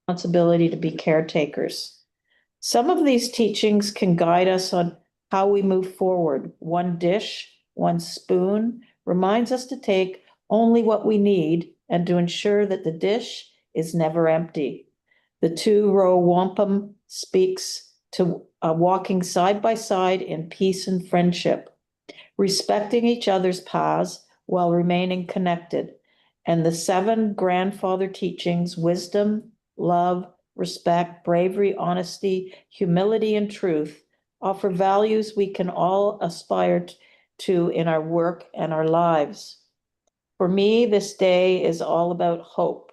responsibility to be caretakers. Some of these teachings can guide us on how we move forward. One dish, one spoon reminds us to take only what we need and to ensure that the dish is never empty. The two-row wampum speaks to walking side by side in peace and friendship, respecting each other's paths while remaining connected. And the 7 grandfather teachings, wisdom, love, respect, bravery, honesty, humility, and truth, offer values we can all aspire to in our work and our lives. For me, this day is all about hope.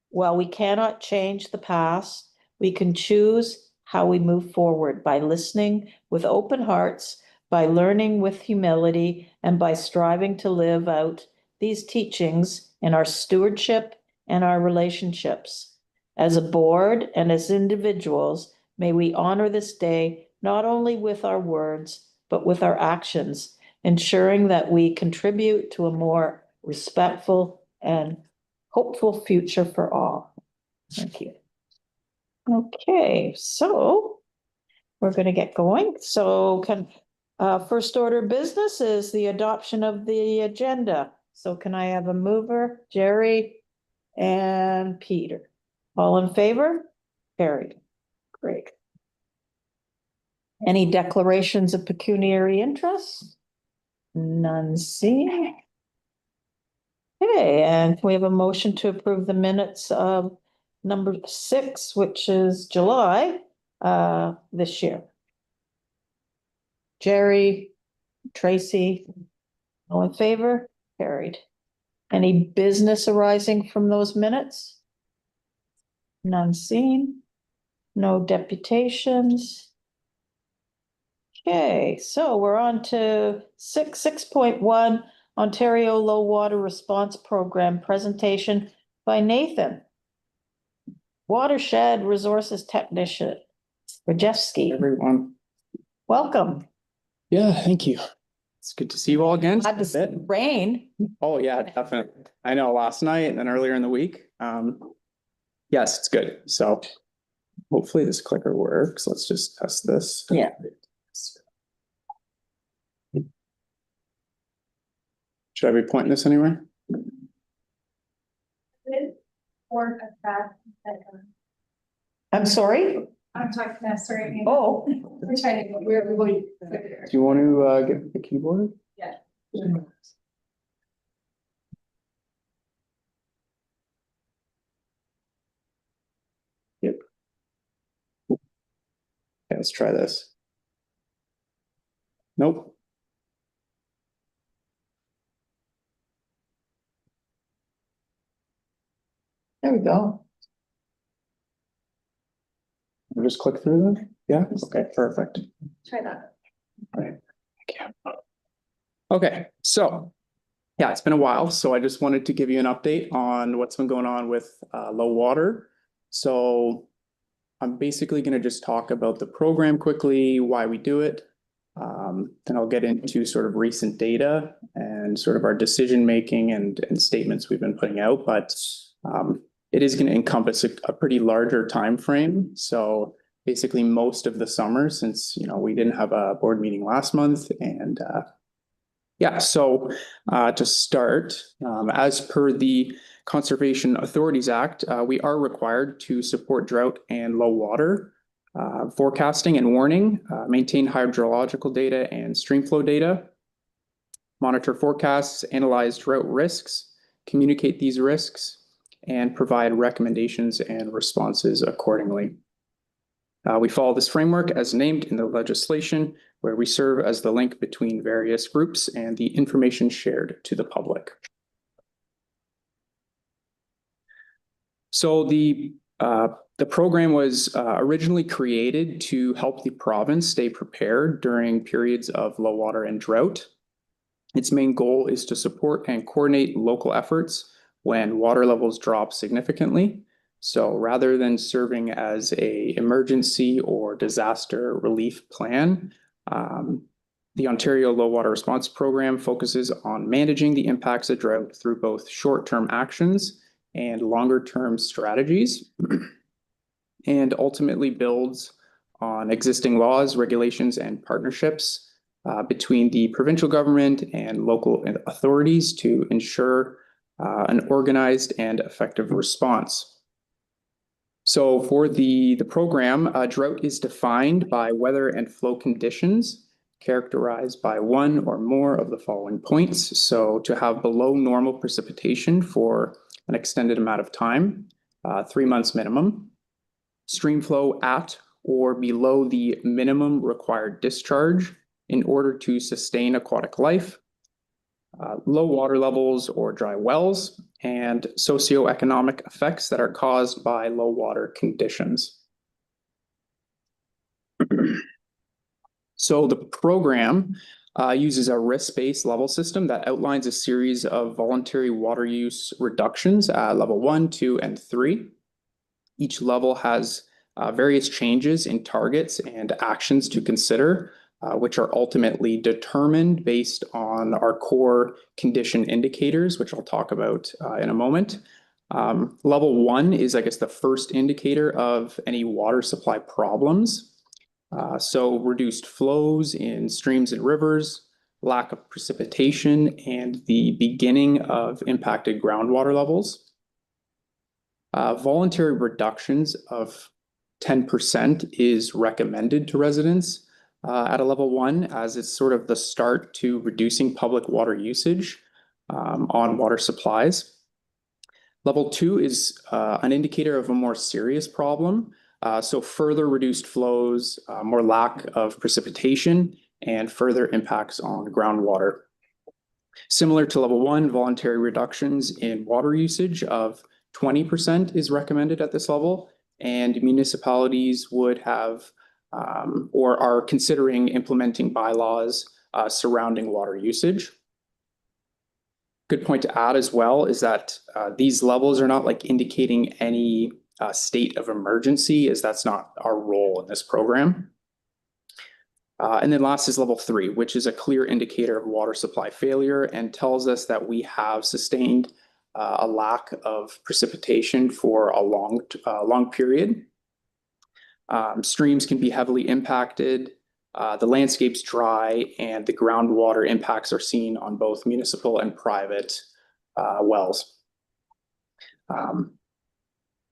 While we cannot change the past, we can choose how we move forward by listening with open hearts, by learning with humility, and by striving to live out these teachings in our stewardship and our relationships. As a board and as individuals, may we honor this day not only with our words, but with our actions, ensuring that we contribute to a more respectful and hopeful future for all. Thank you. Okay, so we're going to get going. So first order of business is the adoption of the agenda. So can I have a mover? Jerry and Peter. All in favor? Carried. Great. Any declarations of pecuniary interest? None seen. Okay, and we have a motion to approve the minutes of number 6, which is July this year. Jerry, Tracy, all in favor? Carried. Any business arising from those minutes? None seen. No deputations. Okay, so we're on to 6.1, Ontario Low Water Response Program presentation by Nathan, Watershed Resources Technician, Rajewski. Everyone. Welcome. Yeah, thank you. It's good to see you all again. Had this rain. Oh yeah, definitely. I know last night and then earlier in the week. Yes, it's good. So hopefully this clicker works. Let's just test this. Yeah. Should I be pointing this anywhere? I'm sorry? I'm talking, sorry. Oh. We're trying to, we're going. Do you want to get the keyboard? Yeah. Yep. Okay, let's try this. Nope. There we go. We'll just click through them. Yeah. Okay. Perfect. Try that. All right. Thank you. Okay. So, yeah, it's been a while. So I just wanted to give you an update on what's been going on with low water. So I'm basically going to just talk about the program quickly, why we do it. Then I'll get into sort of recent data and sort of our decision making and statements we've been putting out. But it is going to encompass a pretty larger time frame. So basically most of the summer, since we didn't have a board meeting last month. And yeah, so to start, as per the Conservation Authorities Act, we are required to support drought and low water forecasting and warning, maintain hydrological data and stream flow data, monitor forecasts, analyze drought risks, communicate these risks, and provide recommendations and responses accordingly. We follow this framework as named in the legislation, where we serve as the link between various groups and the information shared to the public. So the program was originally created to help the province stay prepared during periods of low water and drought. Its main goal is to support and coordinate local efforts when water levels drop significantly. So rather than serving as an emergency or disaster relief plan, the Ontario Low Water Response Program focuses on managing the impacts of drought through both short-term actions and longer-term strategies. and ultimately builds on existing laws, regulations, and partnerships between the provincial government and local authorities to ensure an organized and effective response. So for the program, drought is defined by weather and flow conditions characterized by one or more of the following points. So to have below normal precipitation for an extended amount of time, 3 months minimum, stream flow at or below the minimum required discharge in order to sustain aquatic life, low water levels or dry wells, and socioeconomic effects that are caused by low water conditions. So the program uses a risk-based level system that outlines a series of voluntary water use reductions at level 1, 2, and 3. Each level has various changes in targets and actions to consider, which are ultimately determined based on our core condition indicators, which I'll talk about in a moment. Level 1 is, I guess, the first indicator of any water supply problems. So reduced flows in streams and rivers, lack of precipitation, and the beginning of impacted groundwater levels. Voluntary reductions of 10% is recommended to residents at a level 1, as it's sort of the start to reducing public water usage on water supplies. Level 2 is an indicator of a more serious problem. So further reduced flows, more lack of precipitation, and further impacts on groundwater. Similar to level 1, voluntary reductions in water usage of 20% is recommended at this level, and municipalities would have or are considering implementing bylaws surrounding water usage. Good point to add as well is that these levels are not like indicating any state of emergency, as that's not our role in this program. And then last is level 3, which is a clear indicator of water supply failure and tells us that we have sustained a lack of precipitation for a long period. Streams can be heavily impacted, the landscape's dry, and the groundwater impacts are seen on both municipal and private wells.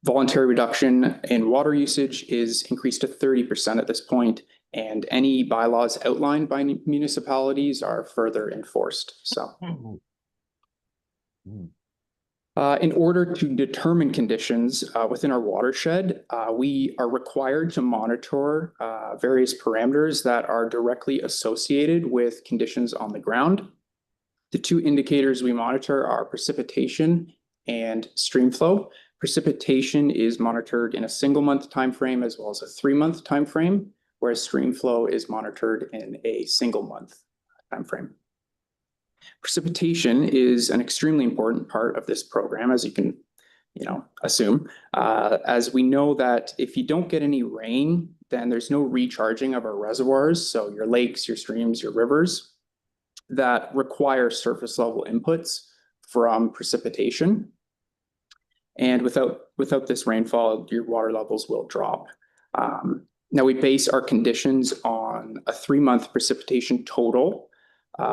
Voluntary reduction in water usage is increased to 30% at this point, and any bylaws outlined by municipalities are further enforced. So, in order to determine conditions within our watershed, we are required to monitor various parameters that are directly associated with conditions on the ground. The two indicators we monitor are precipitation and stream flow. Precipitation is monitored in a single-month time frame as well as a 3-month time frame, whereas stream flow is monitored in a single-month time frame. Precipitation is an extremely important part of this program, as you can, assume, as we know that if you don't get any rain, then there's no recharging of our reservoirs, so your lakes, your streams, your rivers, that require surface level inputs from precipitation. And without this rainfall, your water levels will drop. Now we base our conditions on a 3-month precipitation total,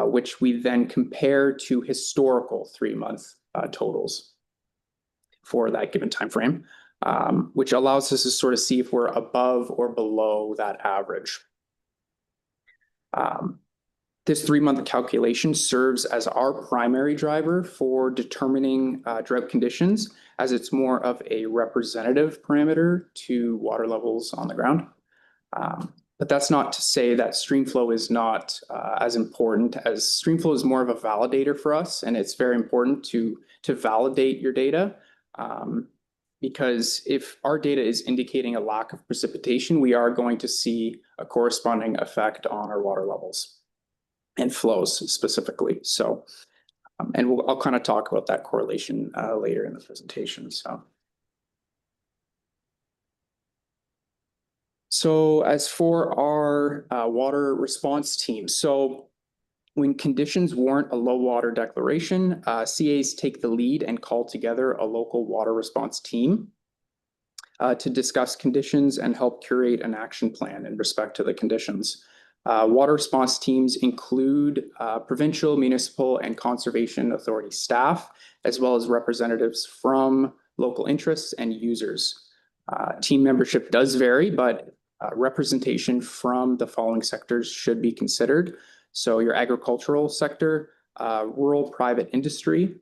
which we then compare to historical 3-month totals for that given time frame, which allows us to sort of see if we're above or below that average. This 3-month calculation serves as our primary driver for determining drought conditions, as it's more of a representative parameter to water levels on the ground. But that's not to say that stream flow is not as important, as stream flow is more of a validator for us, and it's very important to validate your data. Because if our data is indicating a lack of precipitation, we are going to see a corresponding effect on our water levels and flows specifically. So, and I'll kind of talk about that correlation later in the presentation. So as for our water response team, so when conditions warrant a low water declaration, CAs take the lead and call together a local water response team. to discuss conditions and help curate an action plan in respect to the conditions. Water response teams include provincial, municipal, and conservation authority staff, as well as representatives from local interests and users. Team membership does vary, but representation from the following sectors should be considered. So your agricultural sector, rural private industry,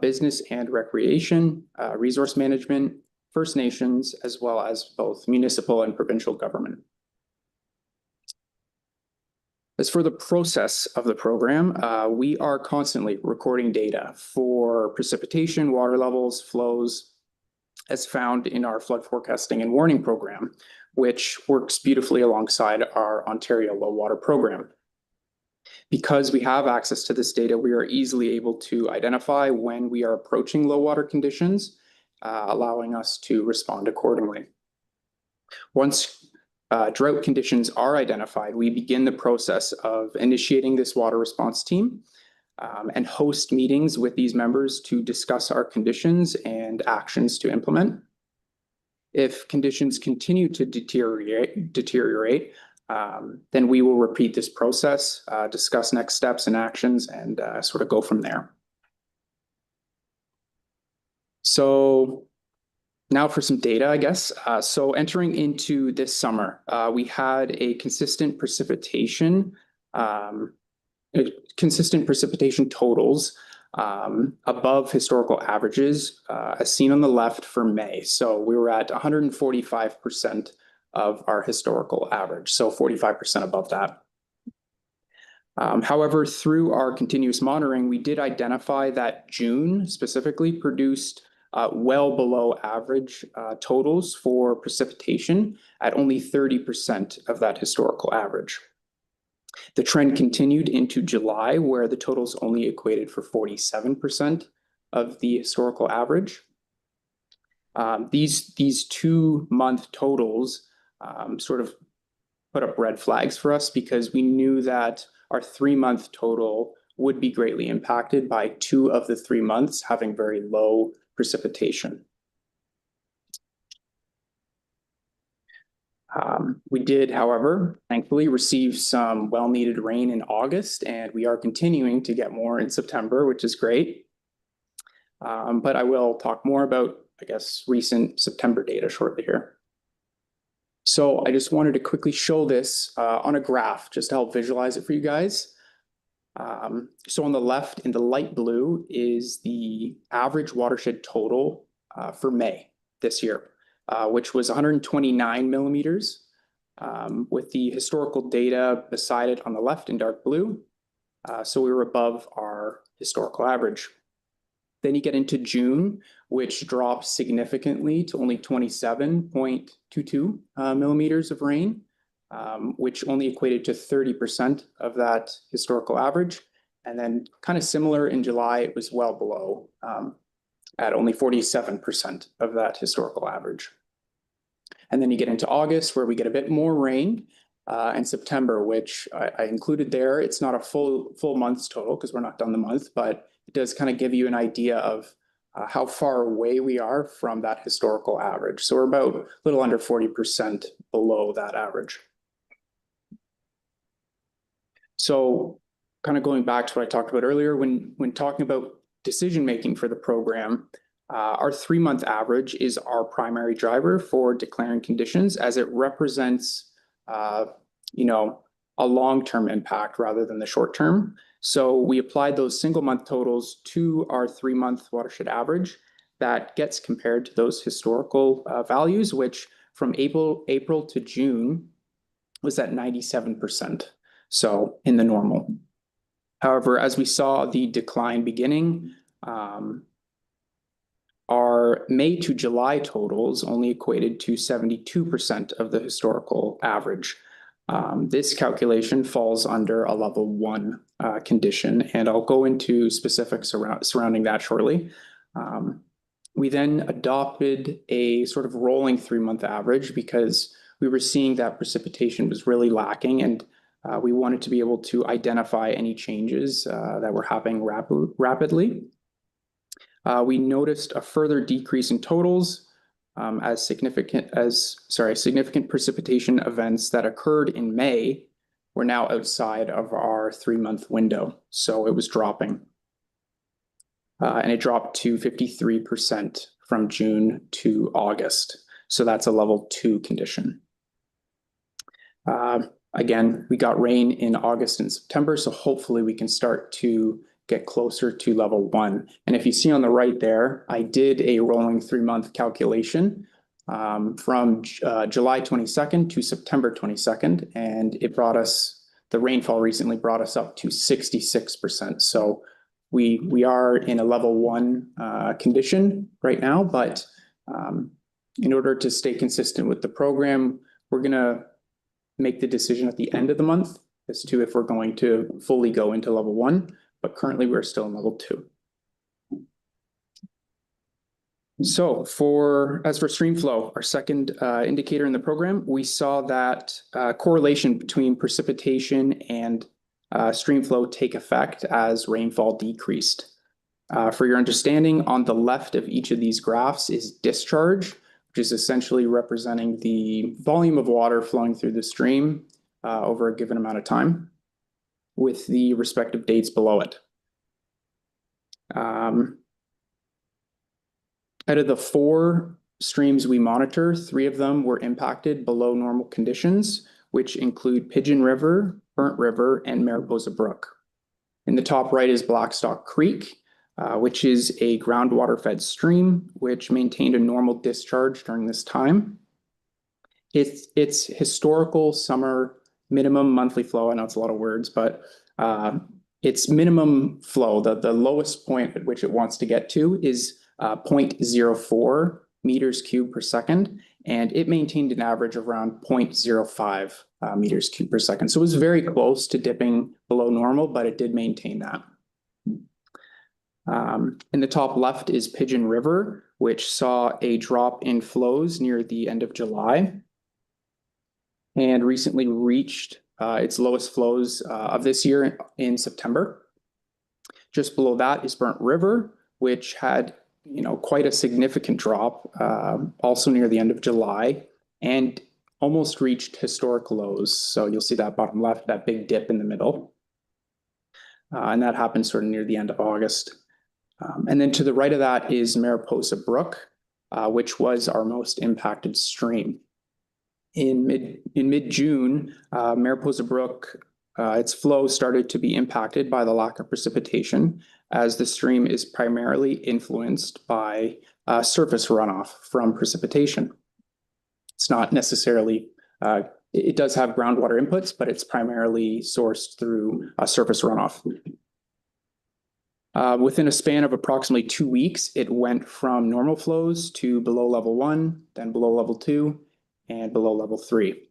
business and recreation, resource management, First Nations, as well as both municipal and provincial government. As for the process of the program, we are constantly recording data for precipitation, water levels, flows, as found in our flood forecasting and warning program, which works beautifully alongside our Ontario low water program. Because we have access to this data, we are easily able to identify when we are approaching low water conditions, allowing us to respond accordingly. Once drought conditions are identified, we begin the process of initiating this water response team and host meetings with these members to discuss our conditions and actions to implement. If conditions continue to deteriorate, then we will repeat this process, discuss next steps and actions, and sort of go from there. So now for some data, I guess. So entering into this summer, we had a consistent precipitation totals above historical averages, as seen on the left for May. So we were at 145% of our historical average, so 45% above that. However, through our continuous monitoring, we did identify that June specifically produced well below average totals for precipitation at only 30% of that historical average. The trend continued into July, where the totals only equated for 47% of the historical average. These 2-month totals sort of put up red flags for us because we knew that our 3-month total would be greatly impacted by 2 of the 3 months having very low precipitation. We did, however, thankfully receive some well-needed rain in August, and we are continuing to get more in September, which is great. But I will talk more about, I guess, recent September data shortly here. So I just wanted to quickly show this on a graph, just to help visualize it for you guys. So on the left in the light blue is the average watershed total for May this year, which was 129 millimeters, with the historical data beside it on the left in dark blue. So we were above our historical average. Then you get into June, which dropped significantly to only 27.22 millimeters of rain, which only equated to 30% of that historical average. And then kind of similar in July, it was well below at only 47% of that historical average. And then you get into August, where we get a bit more rain, and September, which I included there. It's not a full month's total because we're not done the month, but it does kind of give you an idea of how far away we are from that historical average. So we're about a little under 40% below that average. So kind of going back to what I talked about earlier, when talking about decision-making for the program, our 3-month average is our primary driver for declaring conditions, as it represents, a long-term impact rather than the short term. So we applied those single-month totals to our 3-month watershed average that gets compared to those historical values, which from April to June was at 97%. So in the normal. However, as we saw the decline beginning, our May to July totals only equated to 72% of the historical average. This calculation falls under a level 1 condition, and I'll go into specifics surrounding that shortly. We then adopted a sort of rolling 3-month average because we were seeing that precipitation was really lacking, and we wanted to be able to identify any changes that were happening rapidly. We noticed a further decrease in totals as significant precipitation events that occurred in May were now outside of our 3-month window. So it was dropping. And it dropped to 53% from June to August. So that's a level 2 condition. Again, we got rain in August and September, so hopefully we can start to get closer to level 1. And if you see on the right there, I did a rolling 3-month calculation from July 22nd to September 22nd, and it brought us, the rainfall recently brought us up to 66%. So we are in a level 1 condition right now, but in order to stay consistent with the program, we're going to make the decision at the end of the month as to if we're going to fully go into level 1, but currently we're still in level 2. So as for stream flow, our second indicator in the program, we saw that correlation between precipitation and stream flow take effect as rainfall decreased. For your understanding, on the left of each of these graphs is discharge, which is essentially representing the volume of water flowing through the stream over a given amount of time, with the respective dates below it. Out of the 4 streams we monitor, 3 of them were impacted below normal conditions, which include Pigeon River, Burnt River, and Mariposa Brook. In the top right is Blackstock Creek, which is a groundwater-fed stream, which maintained a normal discharge during this time. Its historical summer minimum monthly flow, I know it's a lot of words, but its minimum flow, the lowest point at which it wants to get to is 0.04 meters cubed per second, and it maintained an average of around 0.05 meters cubed per second. So it was very close to dipping below normal, but it did maintain that. In the top left is Pigeon River, which saw a drop in flows near the end of July and recently reached its lowest flows of this year in September. Just below that is Burnt River, which had quite a significant drop also near the end of July and almost reached historic lows. So you'll see that bottom left, that big dip in the middle. And that happened sort of near the end of August. And then to the right of that is Mariposa Brook, which was our most impacted stream. In mid-June, Mariposa Brook, its flow started to be impacted by the lack of precipitation, as the stream is primarily influenced by surface runoff from precipitation. It's not necessarily, it does have groundwater inputs, but it's primarily sourced through surface runoff. Within a span of approximately 2 weeks, it went from normal flows to below level 1, then below level 2, and below level 3.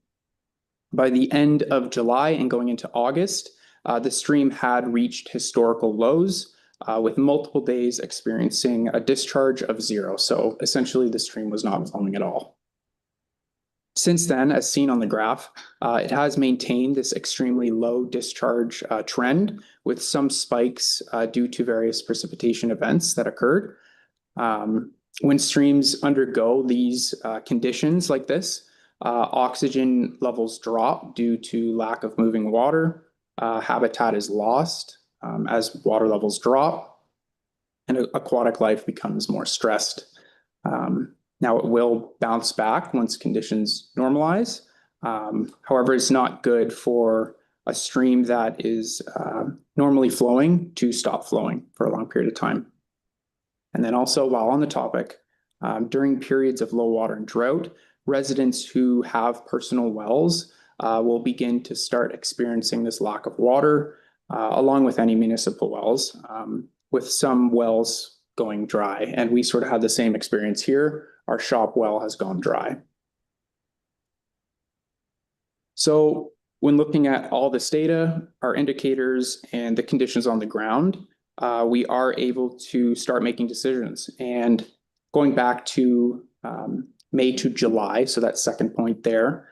By the end of July and going into August, the stream had reached historical lows, with multiple days experiencing a discharge of 0. So essentially the stream was not flowing at all. Since then, as seen on the graph, it has maintained this extremely low discharge trend with some spikes due to various precipitation events that occurred. When streams undergo these conditions like this, oxygen levels drop due to lack of moving water, habitat is lost as water levels drop, and aquatic life becomes more stressed. Now it will bounce back once conditions normalize. However, it's not good for a stream that is normally flowing to stop flowing for a long period of time. And then also, while on the topic, during periods of low water and drought, residents who have personal wells will begin to start experiencing this lack of water, along with any municipal wells, with some wells going dry. And we sort of had the same experience here. Our shop well has gone dry. So when looking at all this data, our indicators and the conditions on the ground, we are able to start making decisions. And going back to May to July, so that second point there,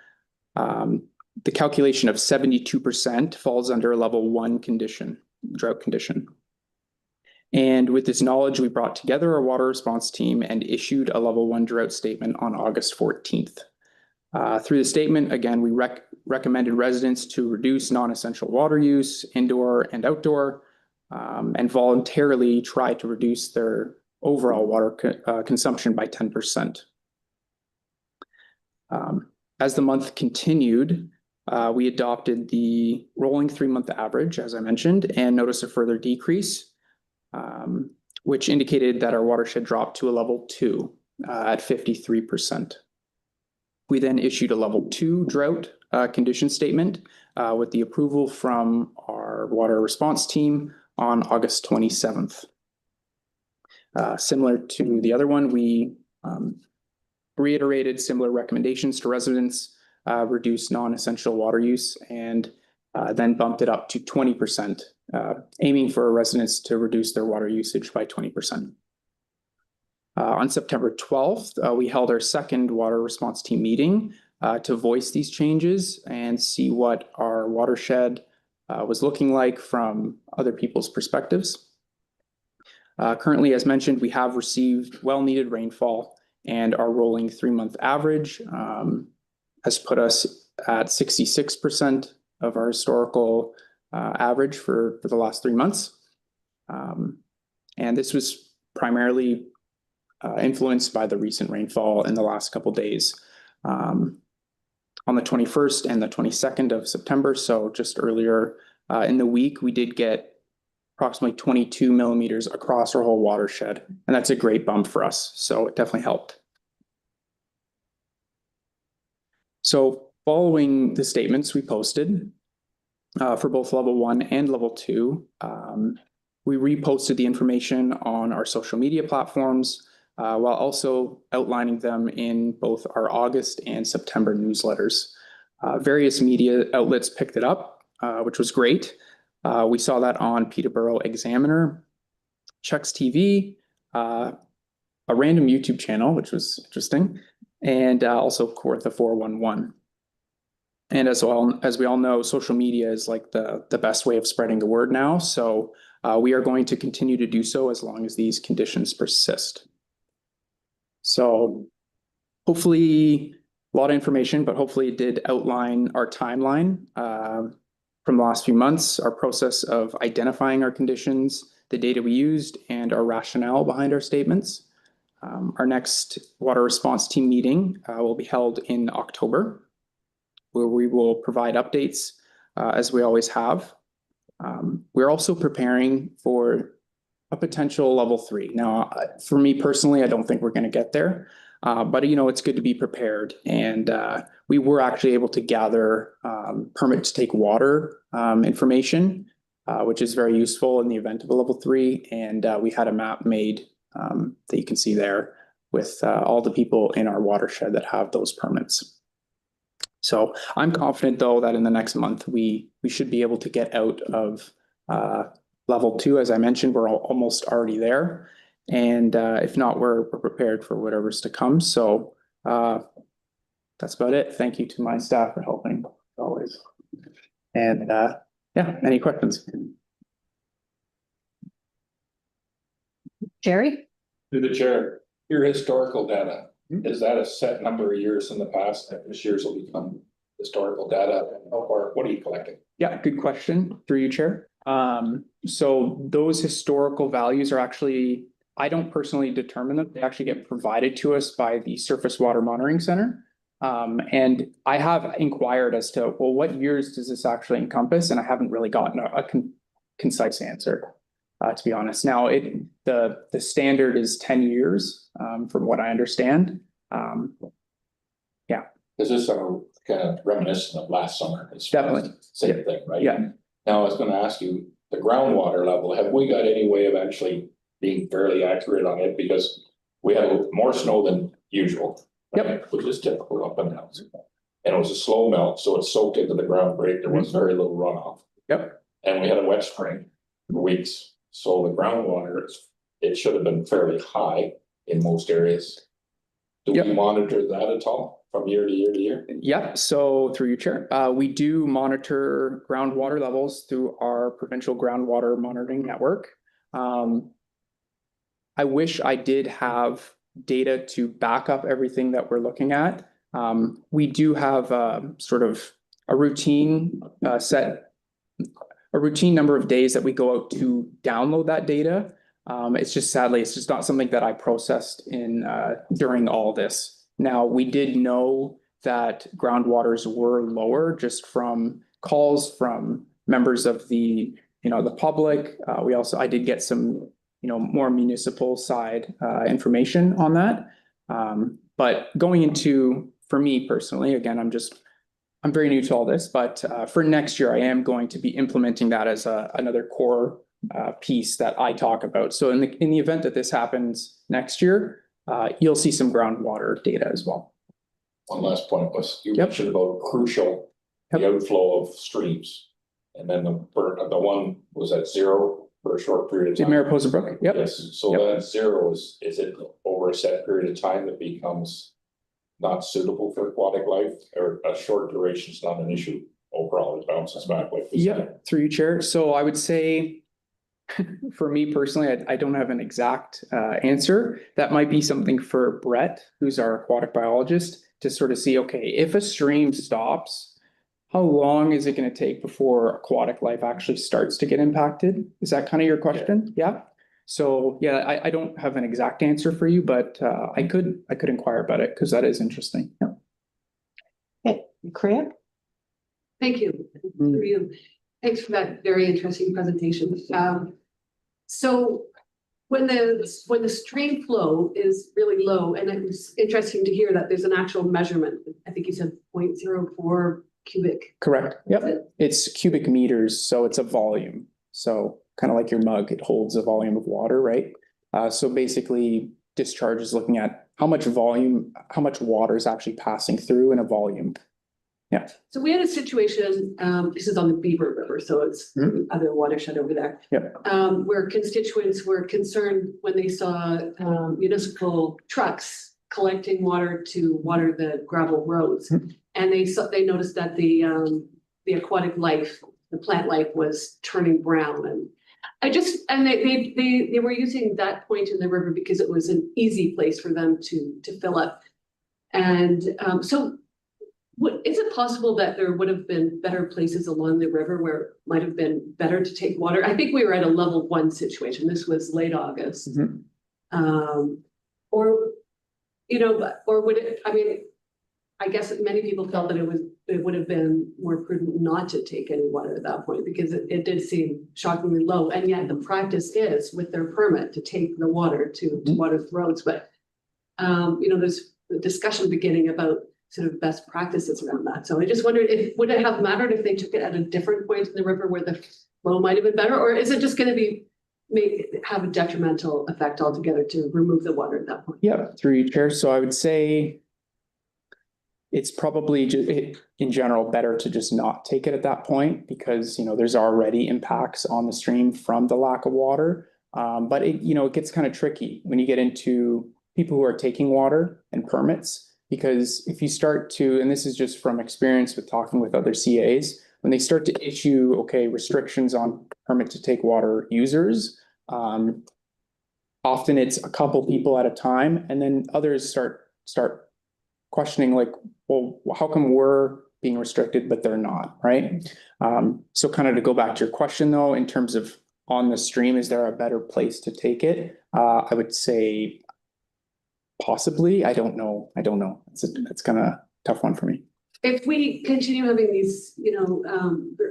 the calculation of 72% falls under a level 1 condition, drought condition. And with this knowledge, we brought together a water response team and issued a level 1 drought statement on August 14th. Through the statement, again, we recommended residents to reduce non-essential water use, indoor and outdoor, and voluntarily try to reduce their overall water consumption by 10%. As the month continued, we adopted the rolling 3-month average, as I mentioned, and noticed a further decrease, which indicated that our watershed dropped to a level 2 at 53%. We then issued a level 2 drought condition statement with the approval from our water response team on August 27th. Similar to the other one, we reiterated similar recommendations to residents, reduce non-essential water use, and then bumped it up to 20%, aiming for residents to reduce their water usage by 20%. On September 12th, we held our second water response team meeting to voice these changes and see what our watershed was looking like from other people's perspectives. Currently, as mentioned, we have received well-needed rainfall, and our rolling 3-month average has put us at 66% of our historical average for the last 3 months. And this was primarily influenced by the recent rainfall in the last couple days. On the 21st and the 22nd of September, so just earlier in the week, we did get approximately 22 millimeters across our whole watershed, and that's a great bump for us, so it definitely helped. So following the statements we posted for both level 1 and level 2, we reposted the information on our social media platforms, while also outlining them in both our August and September newsletters. Various media outlets picked it up, which was great. We saw that on Peterborough Examiner, Chuck's TV, a random YouTube channel, which was interesting, and also Kawartha 411. And as we all know, social media is like the best way of spreading the word now. So we are going to continue to do so as long as these conditions persist. So hopefully a lot of information, but hopefully it did outline our timeline from the last few months, our process of identifying our conditions, the data we used, and our rationale behind our statements. Our next water response team meeting will be held in October, where we will provide updates as we always have. We're also preparing for a potential level 3. Now, for me personally, I don't think we're going to get there, but it's good to be prepared. And we were actually able to gather permit to take water information, which is very useful in the event of a level 3. And we had a map made that you can see there with all the people in our watershed that have those permits. So I'm confident, though, that in the next month, we should be able to get out of level 2. As I mentioned, we're almost already there. And if not, we're prepared for whatever's to come. So that's about it. Thank you to my staff for helping, as always. And yeah, any questions? Jerry? To the chair, your historical data, is that a set number of years in the past that this year's will become historical data, or what are you collecting? Yeah, good question through you, Chair. So those historical values are actually, I don't personally determine them. They actually get provided to us by the Surface Water Monitoring Center. And I have inquired as to, well, what years does this actually encompass? And I haven't really gotten a concise answer, to be honest. Now, the standard is 10 years, from what I understand. Yeah. Is this kind of reminiscent of last summer? It's Definitely. Same thing, right? Yeah. Now, I was going to ask you, the groundwater level, have we got any way of actually being fairly accurate on it? Because we had more snow than usual. Yep. Which is typical up and down. And it was a slow melt, so it soaked into the ground break. There was very little runoff. Yep. And we had a wet spring for weeks. So the groundwater, it should have been fairly high in most areas. Do we monitor that at all from year to year to year? Yeah, so through your chair, we do monitor groundwater levels through our provincial groundwater monitoring network. I wish I did have data to back up everything that we're looking at. We do have sort of a routine a routine number of days that we go out to download that data. It's just sadly, it's just not something that I processed in during all this. Now, we did know that groundwaters were lower just from calls from members of the, the public. I did get some, more municipal side information on that. But going into, for me personally, again, I'm very new to all this, but for next year, I am going to be implementing that as another core piece that I talk about. So in the event that this happens next year, you'll see some groundwater data as well. One last point was, you Yep. mentioned about crucial, the outflow of streams. And then the one was at zero for a short period of The time. Mariposa Brook, yep. Yes, so Yep. that zero is it over a set period of time that becomes not suitable for aquatic life, or a short duration is not an issue overall, it bounces back like this? Yeah, through you, Chair. So I would say, for me personally, I don't have an exact answer. That might be something for Brett, who's our aquatic biologist, to sort of see, okay, if a stream stops, how long is it going to take before aquatic life actually starts to get impacted? Is that kind of your question? Yeah. So yeah, I don't have an exact answer for you, but I could inquire about it because that is interesting. Yeah. Okay, Kriya? Thank you, for you. Thanks for that very interesting presentation. So when the stream flow is really low, and it was interesting to hear that there's an actual measurement, I think you said 0.04 cubic. Correct. Yep. It's cubic meters, so it's a volume. So kind of like your mug, it holds a volume of water, right? So basically, discharge is looking at how much volume, how much water is actually passing through in a volume. Yeah. So we had a situation, this is on the Beaver River, so it's other watershed over there. Yep. Where constituents were concerned when they saw municipal trucks collecting water to water the gravel roads. And they noticed that the aquatic life, the plant life was turning brown, and they were using that point in the river because it was an easy place for them to fill up. And so is it possible that there would have been better places along the river where it might have been better to take water? I think we were at a level 1 situation. This was late August. Or would it, I guess many people felt that it would have been more prudent not to take any water at that point because it did seem shockingly low. And yet the practice is with their permit to take the water to water the roads. But, there's a discussion beginning about sort of best practices around that. So I just wondered would it have mattered if they took it at a different point in the river where the flow might have been better, or is it just going to have a detrimental effect altogether to remove the water at that point? Yeah, through you, Chair. So I would say it's probably in general better to just not take it at that point because, there's already impacts on the stream from the lack of water. But it gets kind of tricky when you get into people who are taking water and permits. Because if you start to, and this is just from experience with talking with other CAs, when they start to issue, restrictions on permit to take water users, often it's a couple people at a time, and then others start questioning like, well, how come we're being restricted, but they're not, right? So kind of to go back to your question though, in terms of on the stream, is there a better place to take it? I would say possibly. I don't know. It's kind of a tough one for me. If we continue having these,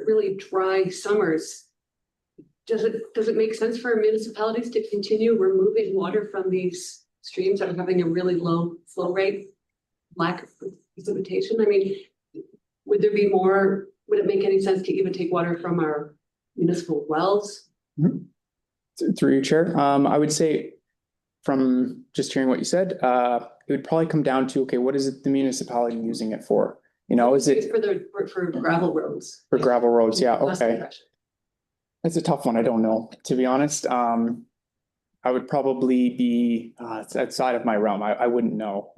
really dry summers, does it make sense for municipalities to continue removing water from these streams that are having a really low flow rate, lack of precipitation? Would it make any sense to even take water from our municipal wells? Through you, Chair. I would say from just hearing what you said, it would probably come down to, what is it the municipality using it for? Is it for gravel roads? for gravel roads? Yeah, That's the okay. question. That's a tough one. I don't know, to be honest. I would probably be it's outside of my realm. I wouldn't know.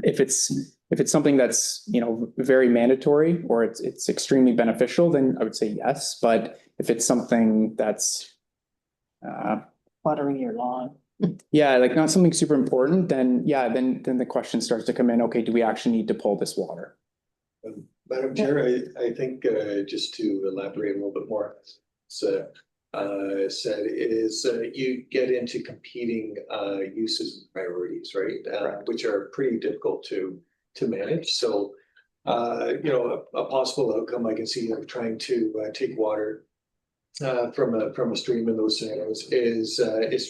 If it's something that's very mandatory or it's extremely beneficial, then I would say yes. But if it's something that's Watering your lawn. Yeah, like not something super important, then yeah, then the question starts to come in, okay, do we actually need to pull this water? Madam Chair, I think just to elaborate a little bit more, so said it is you get into competing uses and priorities, right? Which are pretty difficult to manage. So you know, a possible outcome I can see of trying to take water from a stream in those scenarios is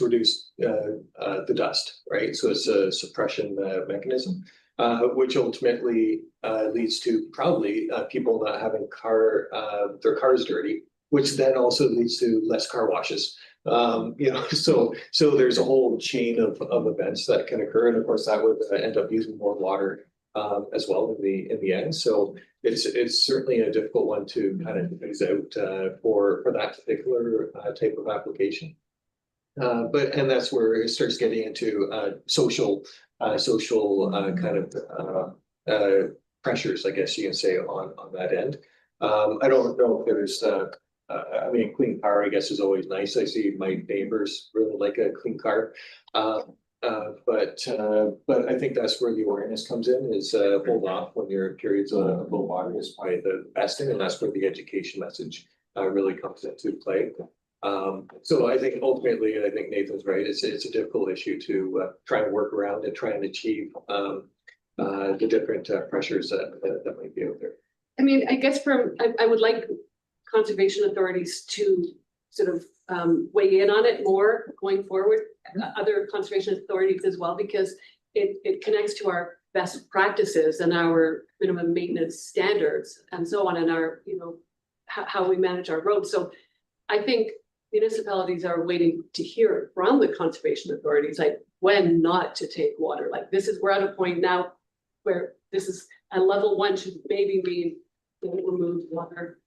reduce the dust, right? So it's a suppression mechanism, which ultimately leads to probably people not having their cars dirty, which then also leads to less car washes. You know, so there's a whole chain of events that can occur, and of course that would end up using more water as well in the end. So it's certainly a difficult one to kind of phase out for that particular type of application. And that's where it starts getting into social kind of pressures, I guess you can say, on that end. I don't know if there's I mean, clean car, I guess, is always nice. I see my neighbors really like a clean car. But I think that's where the awareness comes in, is hold off when you're in periods of low water is probably the best thing, and that's where the education message really comes into play. So I think ultimately, I think Nathan's right. It's a difficult issue to try and work around and try and achieve the different pressures that might be out there. I mean, I guess I would like conservation authorities to sort of weigh in on it more going forward, other conservation authorities as well, because it connects to our best practices and our minimum maintenance standards and so on, and our, you know, how we manage our roads. So I think municipalities are waiting to hear from the conservation authorities, like when not to take water. Like we're at a point now where this is a level 1 should maybe mean don't remove water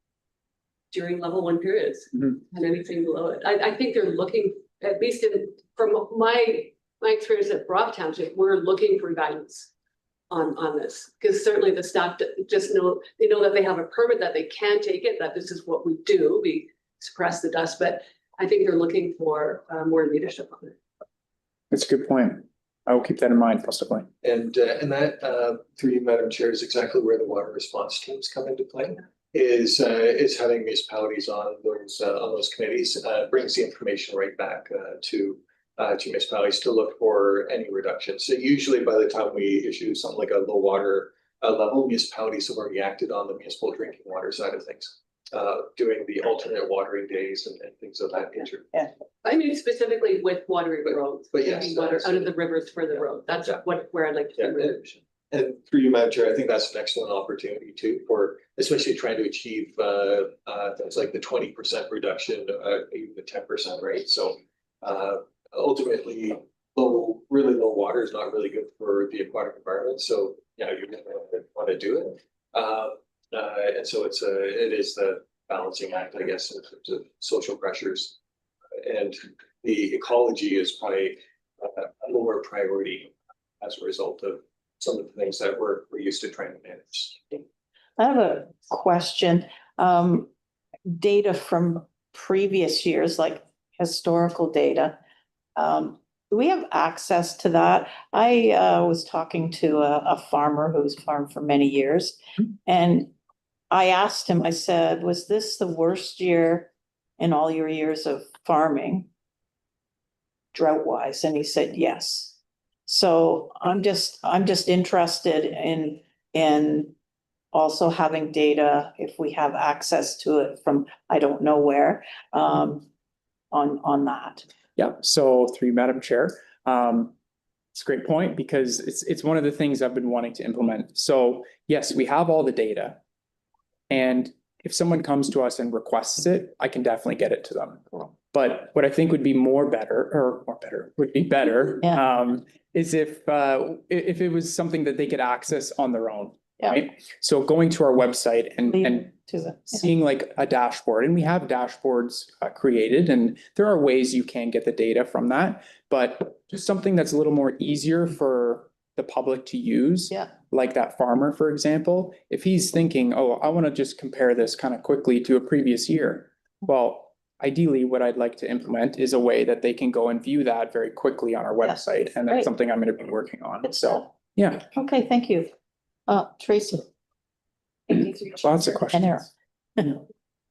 during level 1 periods and anything below it. I think they're looking, at least from my experience at Brock Township, we're looking for guidance on this, because certainly the staff just know that they have a permit, that they can take it, that this is what we do, we suppress the dust, but I think they're looking for more leadership on it. That's a good point. I will keep that in mind, possibly. And that through you, Madam Chair, is exactly where the water response teams come into play. Is having municipalities on those committees brings the information right back to municipalities to look for any reductions. So usually by the time we issue something like a low water level, municipalities have already acted on the municipal drinking water side of things, doing the alternate watering days and things of that nature. Yeah. I mean, specifically with watering roads, but yes, water out of the rivers for the road. That's where I'd like to see resolution. And through you, Madam Chair, I think that's an excellent opportunity too, for especially trying to achieve things like the 20% reduction, even the 10%, right? So ultimately, really low water is not really good for the aquatic environment. So yeah, you're going to want to do it. And so it is the balancing act, I guess, in terms of social pressures, and the ecology is probably a lower priority as a result of some of the things that we're used to trying to manage. I have a question. Data from previous years, like historical data. Do we have access to that? I was talking to a farmer who's farmed for many years, and I asked him, I said, was this the worst year in all your years of farming, drought-wise? And he said, yes. So I'm just interested in also having data, if we have access to it from, I don't know where, on that. Yeah, so through Madam Chair, it's a great point, because it's one of the things I've been wanting to implement. So yes, we have all the data. And if someone comes to us and requests it, I can definitely get it to them. But what I think would be would be better, is if it was something that they could access on their own. Yeah. Right? So going to our website and To seeing like a dashboard, and we have dashboards created, and there are ways you can get the data from that, but just something that's a little more easier for the public to use. Yeah. Like that farmer, for example, if he's thinking, oh, I want to just compare this kind of quickly to a previous year. Well, ideally, what I'd like to implement is a way that they can go and view that very quickly on our Yes, website, and great. that's something I'm gonna be working on, Good so, stuff. yeah, Okay, thank you. Tracy. Thank you through your lots of chair. And Eric. questions.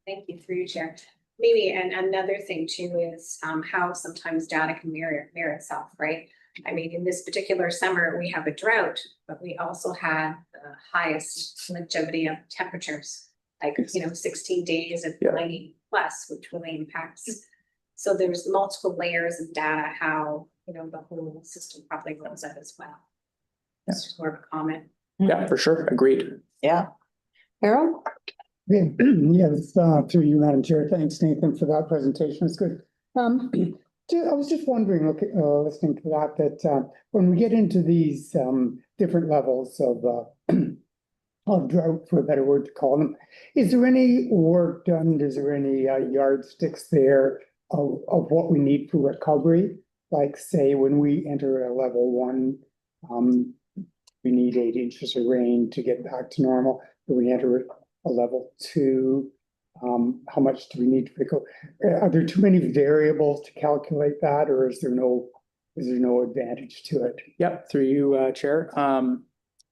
Thank you through your chair. Maybe, and another thing too is how sometimes data can mirror itself, right? I mean, in this particular summer, we have a drought, but we also had the highest longevity of temperatures. Like, 16 days of Yeah. 90 plus, which really impacts. So there's multiple layers of data, how, the whole system probably rolls out as well. It's just more of a comment. Yeah, for sure, agreed. Yeah. Harold? Yeah, yes, through you, Madam Chair. Thanks, Nathan, for that presentation. It's good. I was just wondering, listening to that, when we get into these different levels of drought, for a better word to call them, is there any work done? Is there any yardsticks there of what we need for recovery? Like, say, when we enter a level 1, we need 8 inches of rain to get back to normal. When we enter a level 2, how much do we need to recover? Are there too many variables to calculate that, or is there no advantage to it? Yep, through you, Chair.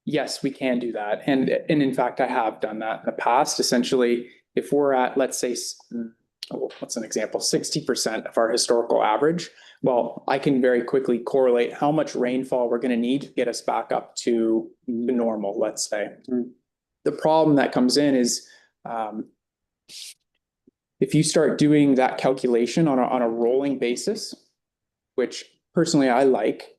Yes, we can do that. And in fact, I have done that in the past. Essentially, if we're at, let's say, what's an example, 60% of our historical average, well, I can very quickly correlate how much rainfall we're going to need to get us back up to the normal, let's say. The problem that comes in is if you start doing that calculation on a rolling basis, which personally I like,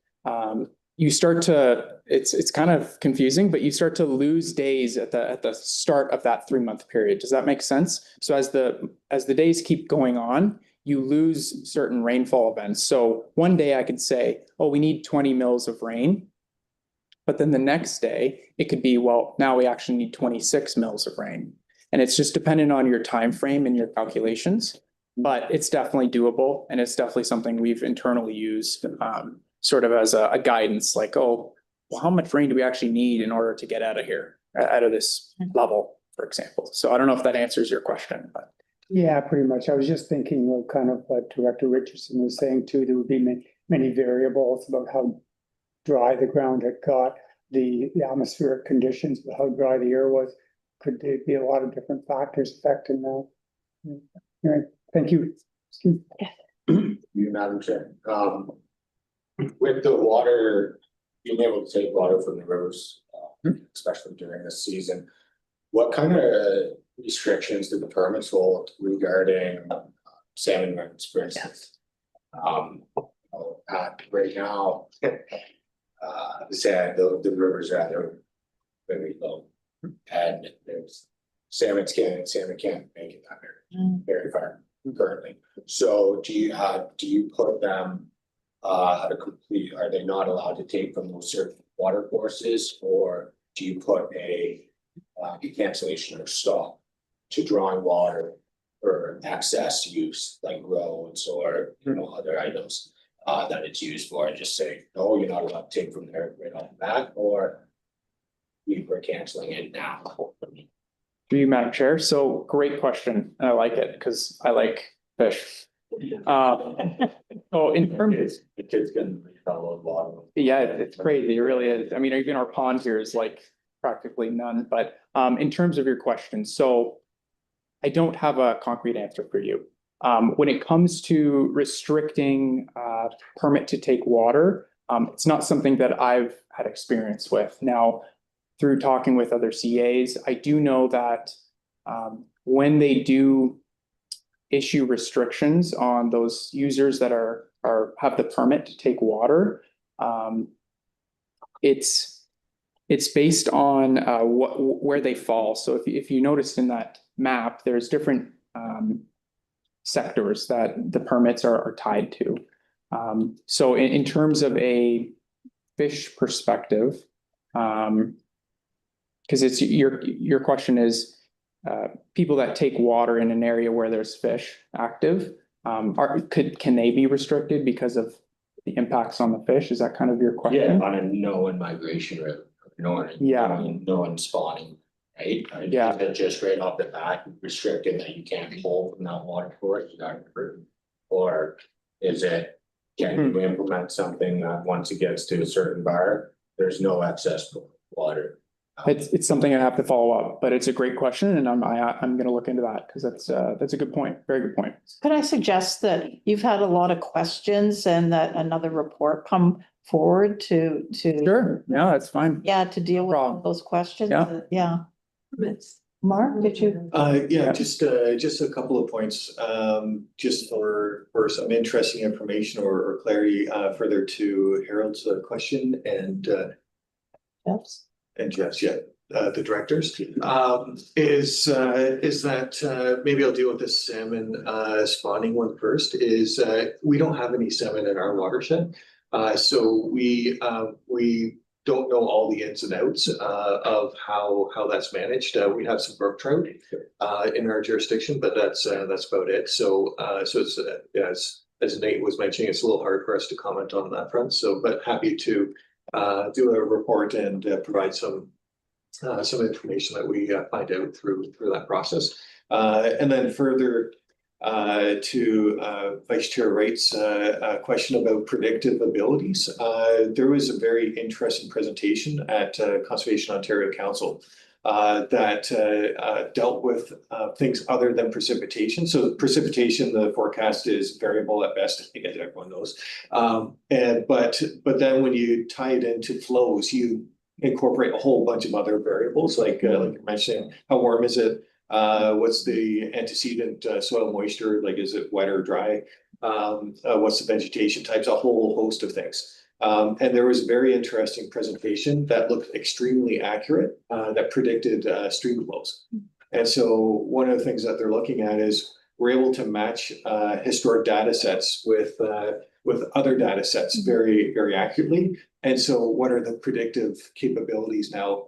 you start to, it's kind of confusing, but you start to lose days at the start of that 3-month period. Does that make sense? So as the days keep going on, you lose certain rainfall events. So one day I could say, oh, we need 20 mils of rain. But then the next day it could be, well, now we actually need 26 mils of rain. And it's just dependent on your time frame and your calculations, but it's definitely doable. And it's definitely something we've internally used sort of as a guidance, like, oh, well, how much rain do we actually need in order to get out of here, out of this level, for example. So I don't know if that answers your question, but. Yeah, pretty much. I was just thinking of kind of what Director Richardson was saying too. There would be many variables about how dry the ground had got, the atmospheric conditions, how dry the air was. Could there be a lot of different factors affecting that? Anyway, thank you. You, Madam Chair. With the water, being able to take water from the rivers, especially during this season, what kind of restrictions do the permits hold regarding salmon runs, for instance? Right now, the rivers are very low, and there's salmon can't make it down there very far currently. So do you put them are they not allowed to take from those certain water courses, or do you put a cancellation or stop to drawing water for access use, like roads or other items that it's used for, and just say, no, you're not allowed to take from there right off the bat, or we're canceling it now? Through you, Madam Chair. So great question. And I like it because I like fish. So in terms, The kids can follow along. yeah, it's crazy. It really is. I mean, even our pond here is like practically none, but in terms of your question, so I don't have a concrete answer for you. When it comes to restricting permit to take water, it's not something that I've had experience with. Now, through talking with other CAs, I do know that when they do issue restrictions on those users that have the permit to take water, it's based on where they fall. So if you noticed in that map, there's different sectors that the permits are tied to. So in terms of a fish perspective, because it's your question is people that take water in an area where there's fish active, can they be restricted because of the impacts on the fish? Is that kind of your question? Yeah, on a known migration route, known spawning right? I mean, Yeah. is it just right off the bat restricted that you can't pull from that water source, you got it? Or is it, can you implement something that once it gets to a certain bar, there's no excess water? It's something I have to follow up, but it's a great question and I'm gonna look into that because that's a good point. Very good point. Could I suggest that you've had a lot of questions and that another report come forward to? Sure. Yeah, that's fine. Yeah, to deal with all Problem. those questions. Yeah. Yeah. Permits. Mark, did you? Yeah, just a couple of points, just for some interesting information or clarity, further to Harold's question and Yes. Jeff's, yeah, the directors, is that, maybe I'll deal with this salmon, spawning one first, is, we don't have any salmon in our watershed. So we don't know all the ins and outs, of how that's managed. We have some brook trout, in our jurisdiction, but that's about it. So it's, as Nate was mentioning, it's a little hard for us to comment on that front, so, but happy to do a report and provide some information that we find out through that process. And then further to Vice Chair Wright's question about predictive abilities. There was a very interesting presentation at Conservation Ontario Council that dealt with things other than precipitation. So precipitation, the forecast is variable at best, I think as everyone knows. But then when you tie it into flows, you incorporate a whole bunch of other variables, like you're mentioning, how warm is it? What's the antecedent soil moisture? Like, is it wet or dry? What's the vegetation types? A whole host of things. And there was a very interesting presentation that looked extremely accurate, that predicted stream flows. And so one of the things that they're looking at is we're able to match historic data sets with other data sets very, very accurately. And so what are the predictive capabilities now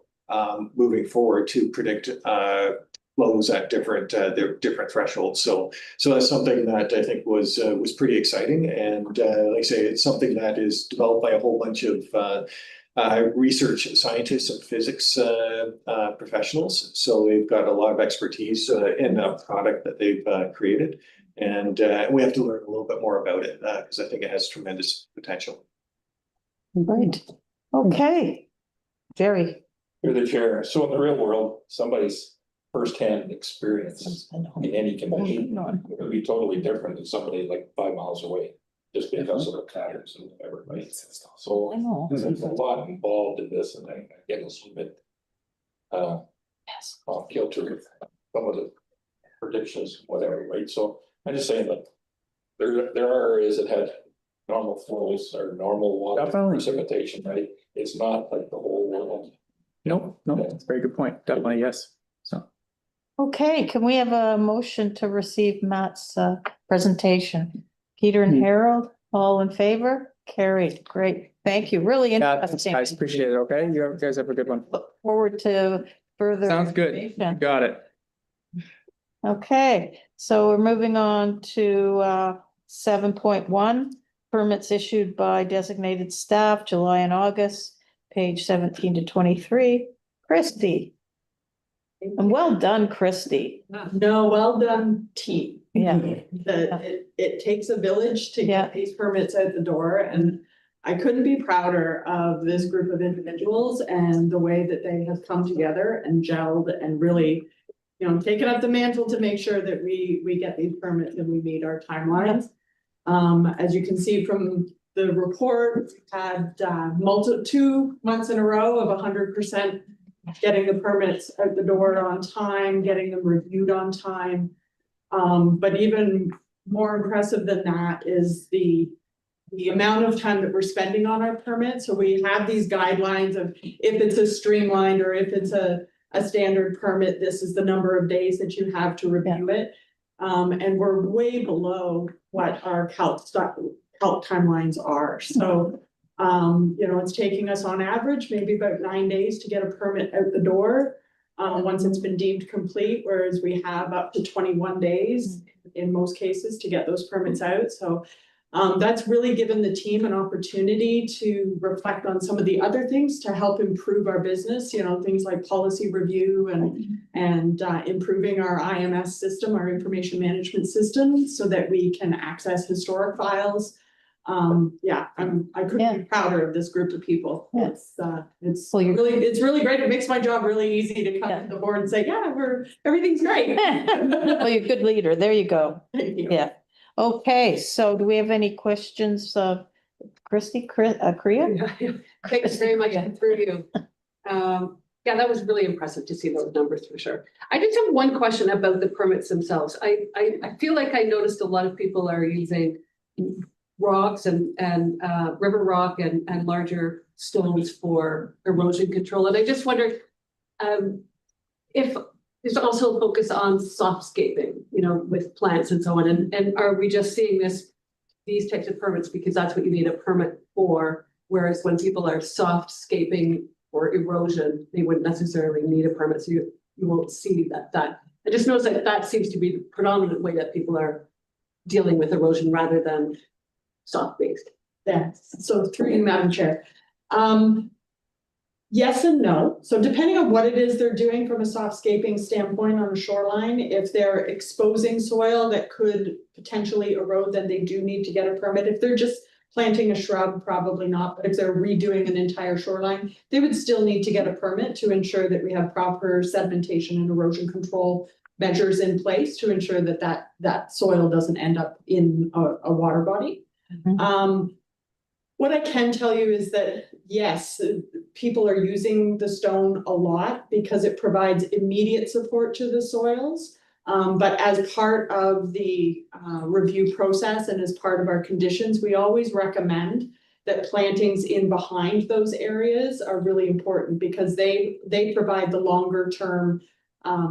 moving forward to predict flows at different thresholds? So that's something that I think was pretty exciting. And like I say, it's something that is developed by a whole bunch of research scientists and physics professionals. So they've got a lot of expertise in the product that they've created. And we have to learn a little bit more about it because I think it has tremendous potential. Right. Okay. Jerry. You're the chair. So in the real world, somebody's firsthand experience in any condition would be totally different than somebody like 5 miles away, just because of the patterns and whatever, right? So I know. there's a lot involved in this, and I get a little bit Yes. off kilter with some of the predictions, whatever, right? So I'm just saying that there are areas that had normal flows or normal water Definitely. precipitation, right? It's not like the whole world. Nope, that's a very good point. Definitely, yes. So, Okay, can we have a motion to receive Matt's presentation? Peter and Harold, all in favor? Carried. Great. Thank you. Really yeah, interesting. I appreciate it. Okay, you guys have a good one. Look forward to further. Sounds good. information. Got it. Okay, so we're moving on to 7.1, permits issued by designated staff, July and August, page 17 to 23. Christie. And well done, Christie. No, well done, team. Yeah. It takes a village to Yeah. get these permits out the door, and I couldn't be prouder of this group of individuals and the way that they have come together and gelled and really, taken up the mantle to make sure that we get these permits and we meet our timelines. As you can see from the report, we've had 2 months in a row of 100% getting the permits out the door on time, getting them reviewed on time. But even more impressive than that is the amount of time that we're spending on our permits. So we have these guidelines of if it's a streamlined or if it's a standard permit, this is the number of days that you have to review it. And we're way below what our calc timelines are. So it's taking us on average, maybe about 9 days to get a permit out the door. Once it's been deemed complete, whereas we have up to 21 days in most cases to get those permits out. So That's really given the team an opportunity to reflect on some of the other things to help improve our business, you know, things like policy review and improving our IMS system, our information management system, so that we can access historic files. I couldn't be prouder of this group of people. Yeah. It's Well, it's really great. It makes my job really easy to come to the board and say, yeah, everything's great. Well, you're a good leader. There you go. Thank you. Yeah. Okay, so do we have any questions, Christy, Kriya? Thanks very much through you. Yeah, that was really impressive to see those numbers for sure. I just have one question about the permits themselves. I feel like I noticed a lot of people are using rocks and river rock and larger stones for erosion control. And I just wondered if there's also a focus on softscaping, you know, with plants and so on. And are we just seeing these types of permits because that's what you need a permit for? Whereas when people are softscaping or erosion, they wouldn't necessarily need a permit. So you won't see that. I just noticed that seems to be the predominant way that people are dealing with erosion rather than soft-based. Yeah, so through you, Madam Chair. Yes and no. So depending on what it is they're doing from a softscaping standpoint on a shoreline, if they're exposing soil that could potentially erode, then they do need to get a permit. If they're just planting a shrub, probably not. But if they're redoing an entire shoreline, they would still need to get a permit to ensure that we have proper sedimentation and erosion control measures in place to ensure that soil doesn't end up in a water body. What I can tell you is that, yes, people are using the stone a lot because it provides immediate support to the soils. But as part of the review process and as part of our conditions, we always recommend that plantings in behind those areas are really important because they provide the longer term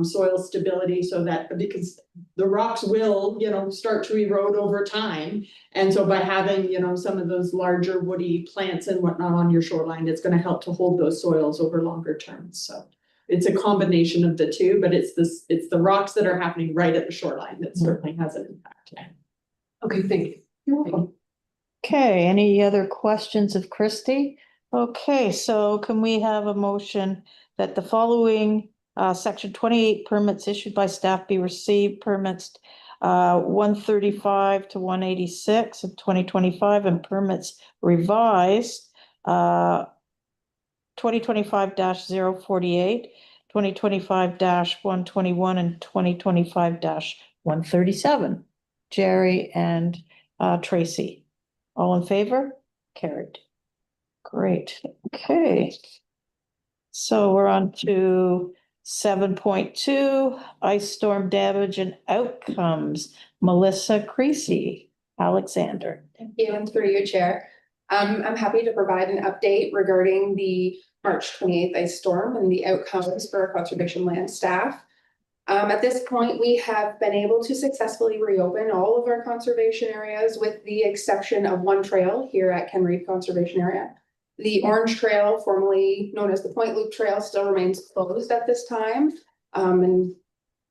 soil stability, so that because the rocks will, you know, start to erode over time. And so by having, you know, some of those larger woody plants and whatnot on your shoreline, it's going to help to hold those soils over longer terms. So it's a combination of the two, but it's the rocks that are happening right at the shoreline that certainly has an impact. Okay, thank you. You're welcome. Okay, any other questions of Christy? Okay, so can we have a motion that the following section 28 permits issued by staff be received? Permits 135 to 186 of 2025 and permits revised 2025-048, 2025-121 and 2025-137. Jerry and Tracy, all in favor? Carried. Great. Okay. So we're on to 7.2, ice storm damage and outcomes. Melissa Creasy, Alexander. Thank you, and through you, Chair. I'm happy to provide an update regarding the March 28th ice storm and the outcomes for our conservation land staff. At this point, we have been able to successfully reopen all of our conservation areas with the exception of one trail here at Ken Reed Conservation Area. The Orange Trail, formerly known as the Point Loop Trail, still remains closed at this time and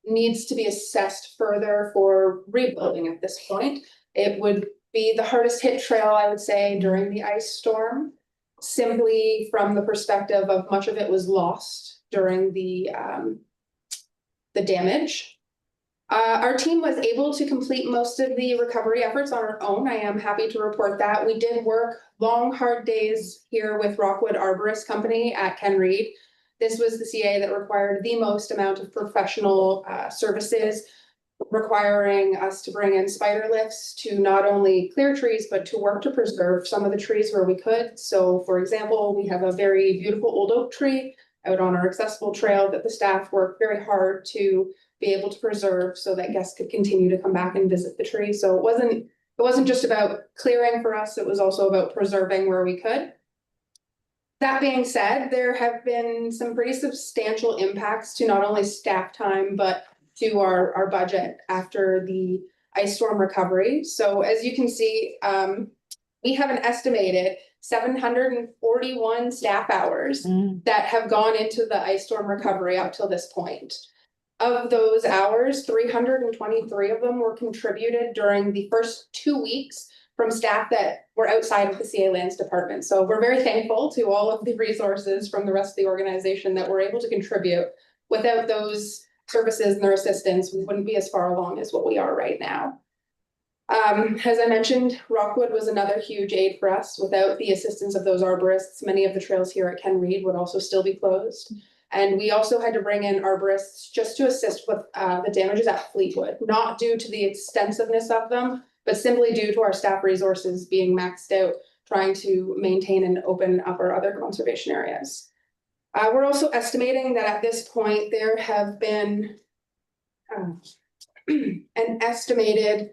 needs to be assessed further for rebuilding at this point. It would be the hardest hit trail, I would say, during the ice storm, simply from the perspective of much of it was lost during the damage. Our team was able to complete most of the recovery efforts on our own. I am happy to report that. We did work long, hard days here with Rockwood Arborist Company at Ken Reed. This was the CA that required the most amount of professional services, requiring us to bring in spider lifts to not only clear trees, but to work to preserve some of the trees where we could. So for example, we have a very beautiful old oak tree out on our accessible trail that the staff worked very hard to be able to preserve so that guests could continue to come back and visit the tree. So it wasn't just about clearing for us, it was also about preserving where we could. That being said, there have been some pretty substantial impacts to not only staff time, but to our budget after the ice storm recovery. So as you can see, we have an estimated 741 staff hours that have gone into the ice storm recovery up till this point. Of those hours, 323 of them were contributed during the first 2 weeks from staff that were outside of the CA Lands Department. So we're very thankful to all of the resources from the rest of the organization that were able to contribute. Without those services and their assistance, we wouldn't be as far along as what we are right now. As I mentioned, Rockwood was another huge aid for us. Without the assistance of those arborists, many of the trails here at Ken Reed would also still be closed. And we also had to bring in arborists just to assist with the damages at Fleetwood, not due to the extensiveness of them, but simply due to our staff resources being maxed out, trying to maintain and open up our other conservation areas. We're also estimating that at this point, there have been an estimated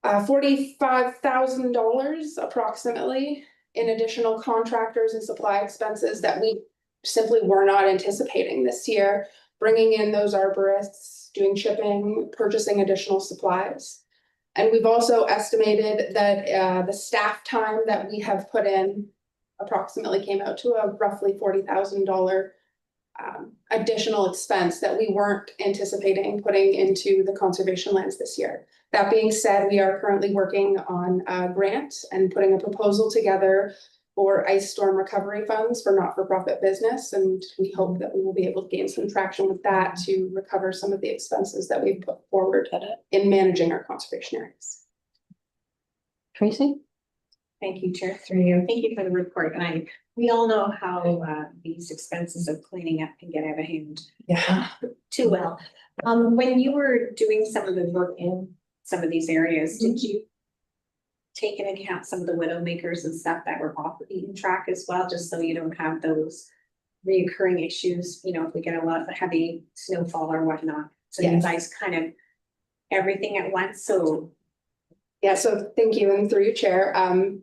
$45,000 approximately in additional contractors and supply expenses that we simply were not anticipating this year, bringing in those arborists, doing chipping, purchasing additional supplies. And we've also estimated that the staff time that we have put in approximately came out to a roughly $40,000 additional expense that we weren't anticipating putting into the conservation lands this year. That being said, we are currently working on a grant and putting a proposal together for ice storm recovery funds for not-for-profit business. And we hope that we will be able to gain some traction with that to recover some of the expenses that we've put forward in managing our conservation areas. Tracy? Thank you, Chair, through you. Thank you for the report. And we all know how these expenses of cleaning up can get out of hand. Yeah. Too well. When you were doing some of the work in some of these areas, did you take into account some of the widow makers and stuff that were off the beaten track as well, just so you don't have those reoccurring issues, you know, if we get a lot of heavy snowfall or whatnot? So you guys kind of everything at once, so. Yeah, so thank you, and through you, Chair.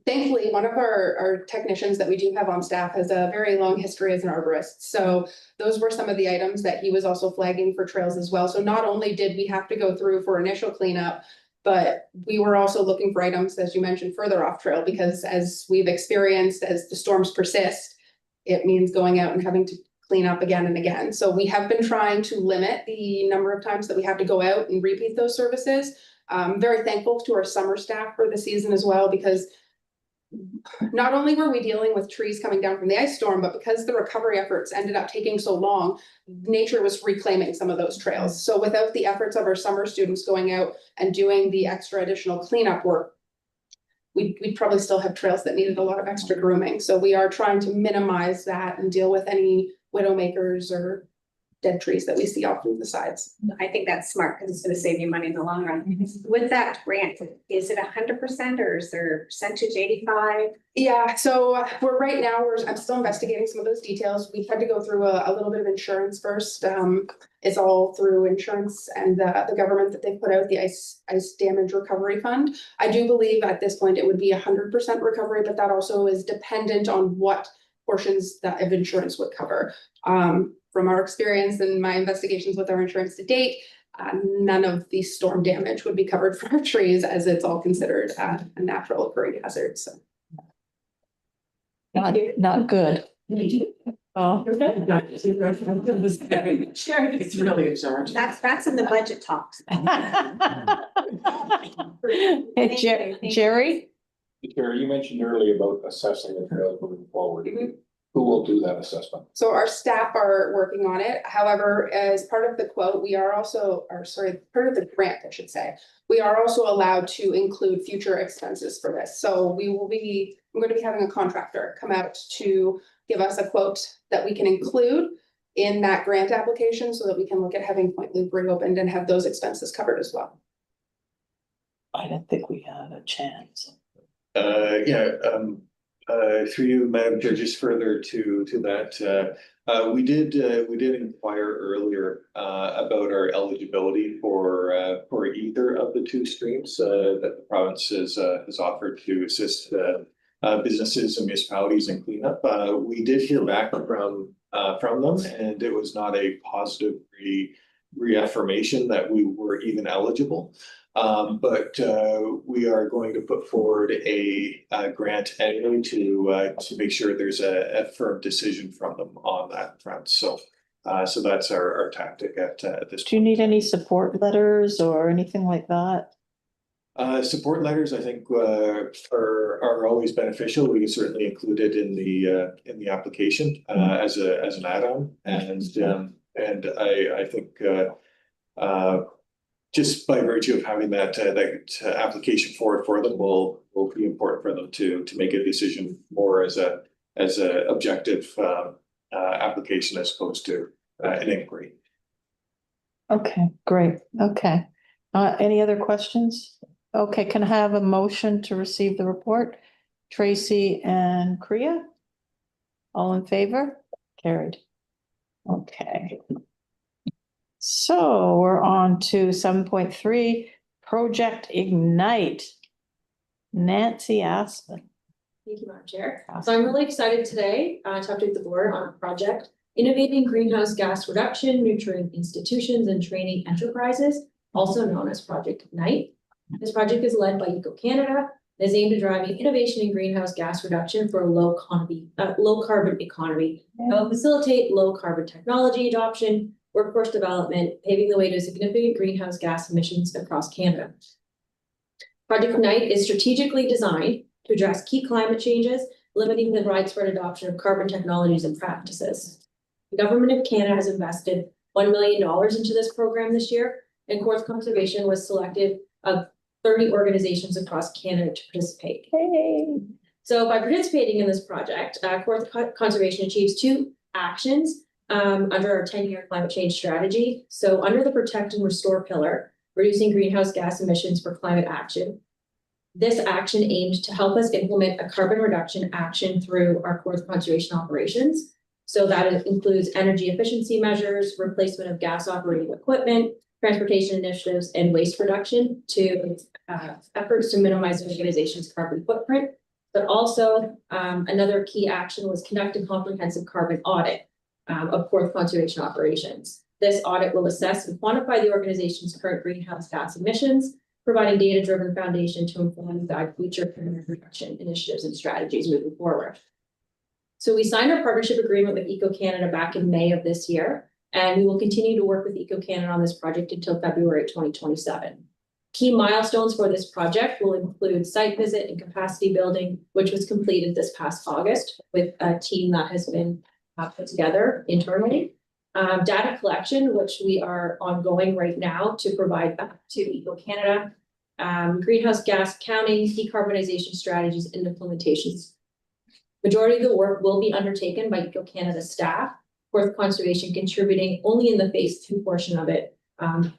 Thankfully, one of our technicians that we do have on staff has a very long history as an arborist. So those were some of the items that he was also flagging for trails as well. So not only did we have to go through for initial cleanup, but we were also looking for items, as you mentioned, further off trail, because as we've experienced, as the storms persist, it means going out and having to clean up again and again. So we have been trying to limit the number of times that we have to go out and repeat those services. Very thankful to our summer staff for the season as well, because not only were we dealing with trees coming down from the ice storm, but because the recovery efforts ended up taking so long, nature was reclaiming some of those trails. So without the efforts of our summer students going out and doing the extra additional cleanup work, we'd probably still have trails that needed a lot of extra grooming. So we are trying to minimize that and deal with any widow makers or dead trees that we see off to the sides. I think that's smart because it's going to save you money in the long run. With that grant, is it 100% or is there percentage 85? Yeah, so we're right now, I'm still investigating some of those details. We've had to go through a little bit of insurance first. It's all through insurance and the government that they put out, the ice damage recovery fund. I do believe at this point it would be 100% recovery, but that also is dependent on what portions that of insurance would cover. From our experience and my investigations with our insurance to date, none of the storm damage would be covered for our trees, as it's all considered a natural occurring hazard. So, Not good. Oh. It's really a charge. That's in the budget talks. Hey, Jerry? Chair, you mentioned earlier about assessing the trails moving forward. Who will do that assessment? so our staff are working on it. However, as part of the quote, we are also, part of the grant, I should say, we are also allowed to include future expenses for this. So I'm going to be having a contractor come out to give us a quote that we can include in that grant application so that we can look at having Point Loop reopened and have those expenses covered as well. I didn't think we had a chance. Through you, Madam Chair, just further to that, we did inquire earlier about our eligibility for either of the two streams that the province has offered to assist businesses and municipalities in cleanup. We did hear back from them, and it was not a positive reaffirmation that we were even eligible. But we are going to put forward a grant anyway to make sure there's a firm decision from them on that front. So that's our tactic at this point. Do you need any support letters or anything like that? Support letters, I think, are always beneficial. We can certainly include it in the application, as an add-on. And I think, just by virtue of having that application forward for them will be important for them to make a decision more as a objective, application as opposed to, an inquiry. Okay, great, okay. Any other questions? Okay, can I have a motion to receive the report? Tracy and Kriya? All in favor? Carried. Okay. So we're on to 7.3, Project Ignite. Nancy Aspen. Thank you, Madam Chair. So I'm really excited today to update the board on a project, Innovating Greenhouse Gas Reduction, Nurturing Institutions and Training Enterprises, also known as Project Ignite. This project is led by Eco Canada and is aimed at driving innovation in greenhouse gas reduction for a low carbon economy. It will facilitate low carbon technology adoption, workforce development, paving the way to significant greenhouse gas emissions across Canada. Project Ignite is strategically designed to address key climate changes, limiting the widespread adoption of carbon technologies and practices. The Government of Canada has invested $1 million into this program this year, and Kawartha Conservation was selected of 30 organizations across Canada to participate. Hey. So by participating in this project, Kawartha Conservation achieves two actions under our 10-year climate change strategy. So under the Protect and Restore pillar, reducing greenhouse gas emissions for climate action, this action aimed to help us implement a carbon reduction action through our Kawartha Conservation operations. So that includes energy efficiency measures, replacement of gas operating equipment, transportation initiatives, and waste reduction to efforts to minimize the organization's carbon footprint. But also another key action was conduct a comprehensive carbon audit of Kawartha Conservation operations. This audit will assess and quantify the organization's current greenhouse gas emissions, providing data-driven foundation to inform and guide future carbon reduction initiatives and strategies moving forward. So we signed our partnership agreement with Eco Canada back in May of this year, and we will continue to work with Eco Canada on this project until February 2027. Key milestones for this project will include site visit and capacity building, which was completed this past August with a team that has been put together internally. Data collection, which we are ongoing right now to provide back to Eco Canada. Greenhouse gas counting, decarbonization strategies, and implementations. Majority of the work will be undertaken by Eco Canada staff, Kawartha Conservation contributing only in the phase 2 portion of it,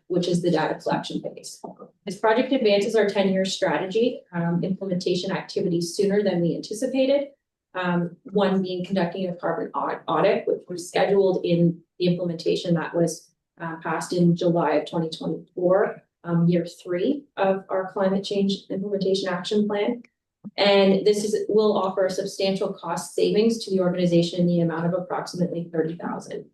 which is the data collection phase. This project advances our 10-year strategy implementation activities sooner than we anticipated. One being conducting a carbon audit, which was scheduled in the implementation that was passed in July of 2024, year 3 of our climate change implementation action plan. And this will offer substantial cost savings to the organization in the amount of approximately $30,000.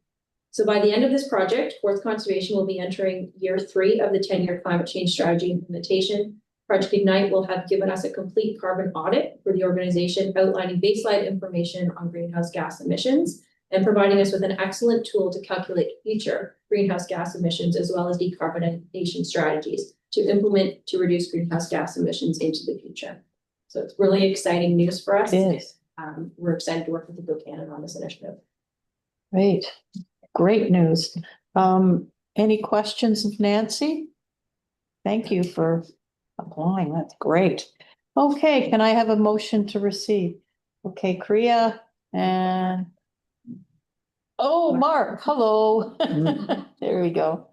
So by the end of this project, Kawartha Conservation will be entering year 3 of the 10-year climate change strategy implementation. Project Ignite will have given us a complete carbon audit for the organization, outlining baseline information on greenhouse gas emissions and providing us with an excellent tool to calculate future greenhouse gas emissions as well as decarbonization strategies to implement to reduce greenhouse gas emissions into the future. So it's really exciting news for us. Yes. We're excited to work with Eco Canada on this initiative. Great, great news. Any questions of Nancy? Thank you for applying, that's great. Okay, can I have a motion to receive? Okay, Kriya and. Oh, Mark, hello. There we go.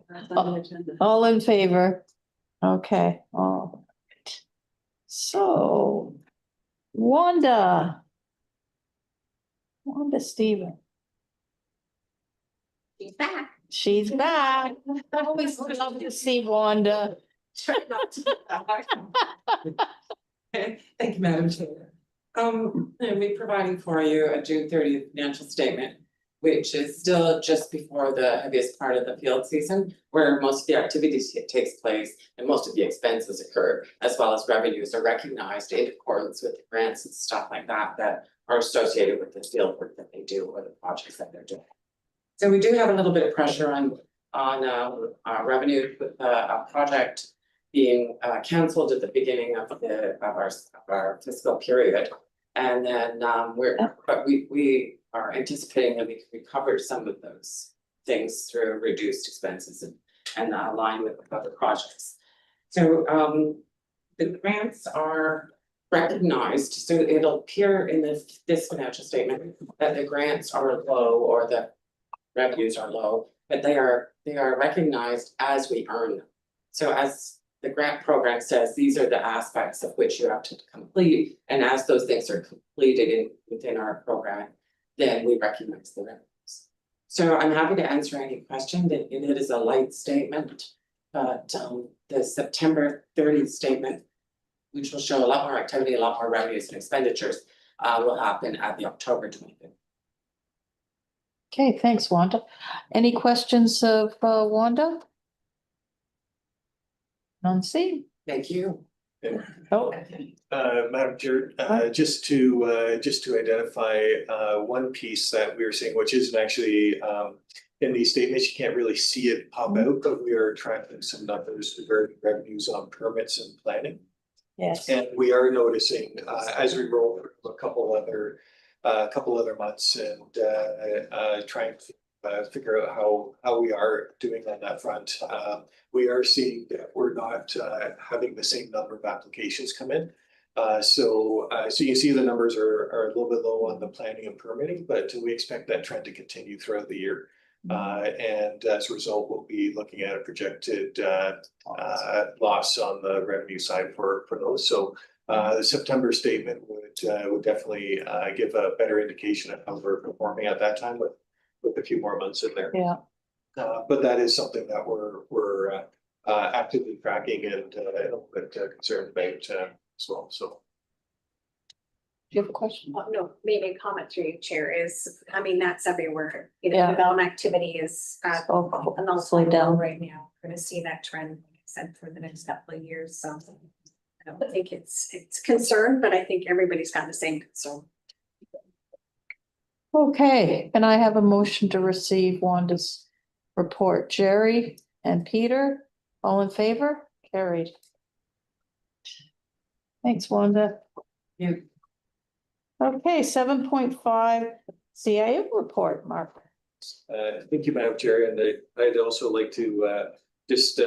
That's on the agenda. All in favor? Okay, all right. So, Wanda Steven. She's back. She's back. I always love to see Wanda. Try not to. Okay, thank you, Madam Chair. I'll be providing for you a June 30th financial statement, which is still just before the heaviest part of the field season, where most of the activities takes place and most of the expenses occur, as well as revenues are recognized in accordance with the grants and stuff like that that are associated with the field work that they do or the projects that they're doing. So we do have a little bit of pressure on revenue with a project being canceled at the beginning of our fiscal period. And then we are anticipating that we can recover some of those things through reduced expenses and align with other projects. So the grants are recognized, so it'll appear in this financial statement that the grants are low or the revenues are low, but they are recognized as we earn them. So as the grant program says, these are the aspects of which you have to complete, and as those things are completed within our program, then we recognize the revenues. So I'm happy to answer any question. It is a light statement, but the September 30th statement, which will show a lot more activity, a lot more revenues and expenditures, will happen at the October 25th. Okay, thanks, Wanda. Any questions of Wanda? None seen. Thank you. Oh, Madam Chair, just to identify one piece that we were seeing, which isn't actually in these statements, you can't really see it pop out, but we are tracking some numbers regarding revenues on permits and planning. yes. And we are noticing as we roll through a couple other months and trying to figure out how we are doing on that front. We are seeing that we're not having the same number of applications come in. So you see the numbers are a little bit low on the planning and permitting, but we expect that trend to continue throughout the year. And as a result, we'll be looking at a projected loss on the revenue side for those. So the September statement would definitely give a better indication of how we're performing at that time with a few more months in there. Yeah. But that is something that we're actively tracking and a little bit concerned about as well. So. Do you have a question? No, maybe a comment through you, Chair, is, I mean, that's everywhere. Yeah. Development activity is Oh, an slow down. right now. We're gonna see that trend, like I said, for the next couple of years, so. I don't think it's concern, but I think everybody's got the same concern. Okay, and I have a motion to receive Wanda's report. Jerry and Peter, all in favor? Carried. Thanks, Wanda. Yeah. Okay, 7.5 CIO report, Mark. Thank you, Madam Chair, and I'd also like to just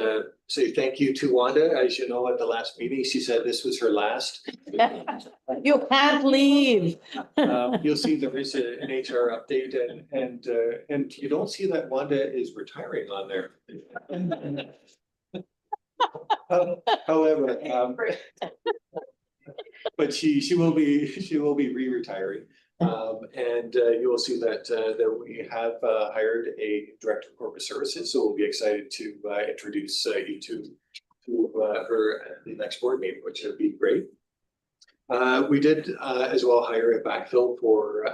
say thank you to Wanda. As you know, at the last meeting, she said this was her last. You can't leave. You'll see there is an HR update and you don't see that Wanda is retiring on there. However, but she will be re-retiring. And you will see that we have hired a director of corporate services, so we'll be excited to introduce you to her at the next board meeting, which would be great. We did as well hire a backfill for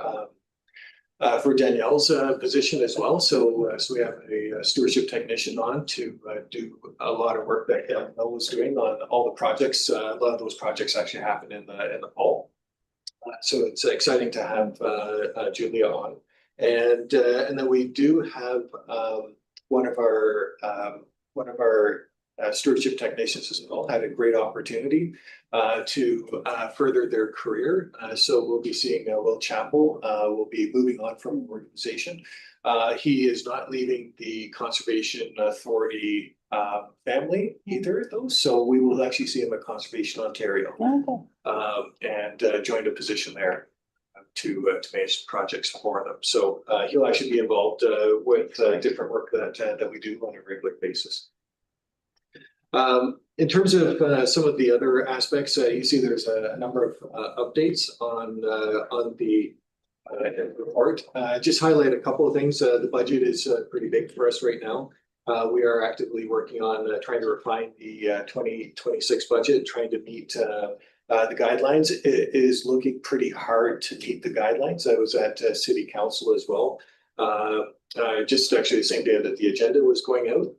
Danielle's position as well. So we have a stewardship technician on to do a lot of work that Danielle was doing on all the projects. A lot of those projects actually happened in the fall. So it's exciting to have Julia on, and then we do have one of our stewardship technicians as well had a great opportunity to further their career. So we'll be seeing Will Chappell will be moving on from organization. He is not leaving the Conservation Authority family either, though. So we will actually see him at Conservation Ontario. And joined a position there to manage projects for them. So he'll actually be involved with different work that we do on a regular basis. In terms of some of the other aspects, you see there's a number of updates on the report. Just highlight a couple of things. The budget is pretty big for us right now. We are actively working on trying to refine the 2026 budget, trying to meet the guidelines. It is looking pretty hard to meet the guidelines. I was at City Council as well. Just actually the same day that the agenda was going out.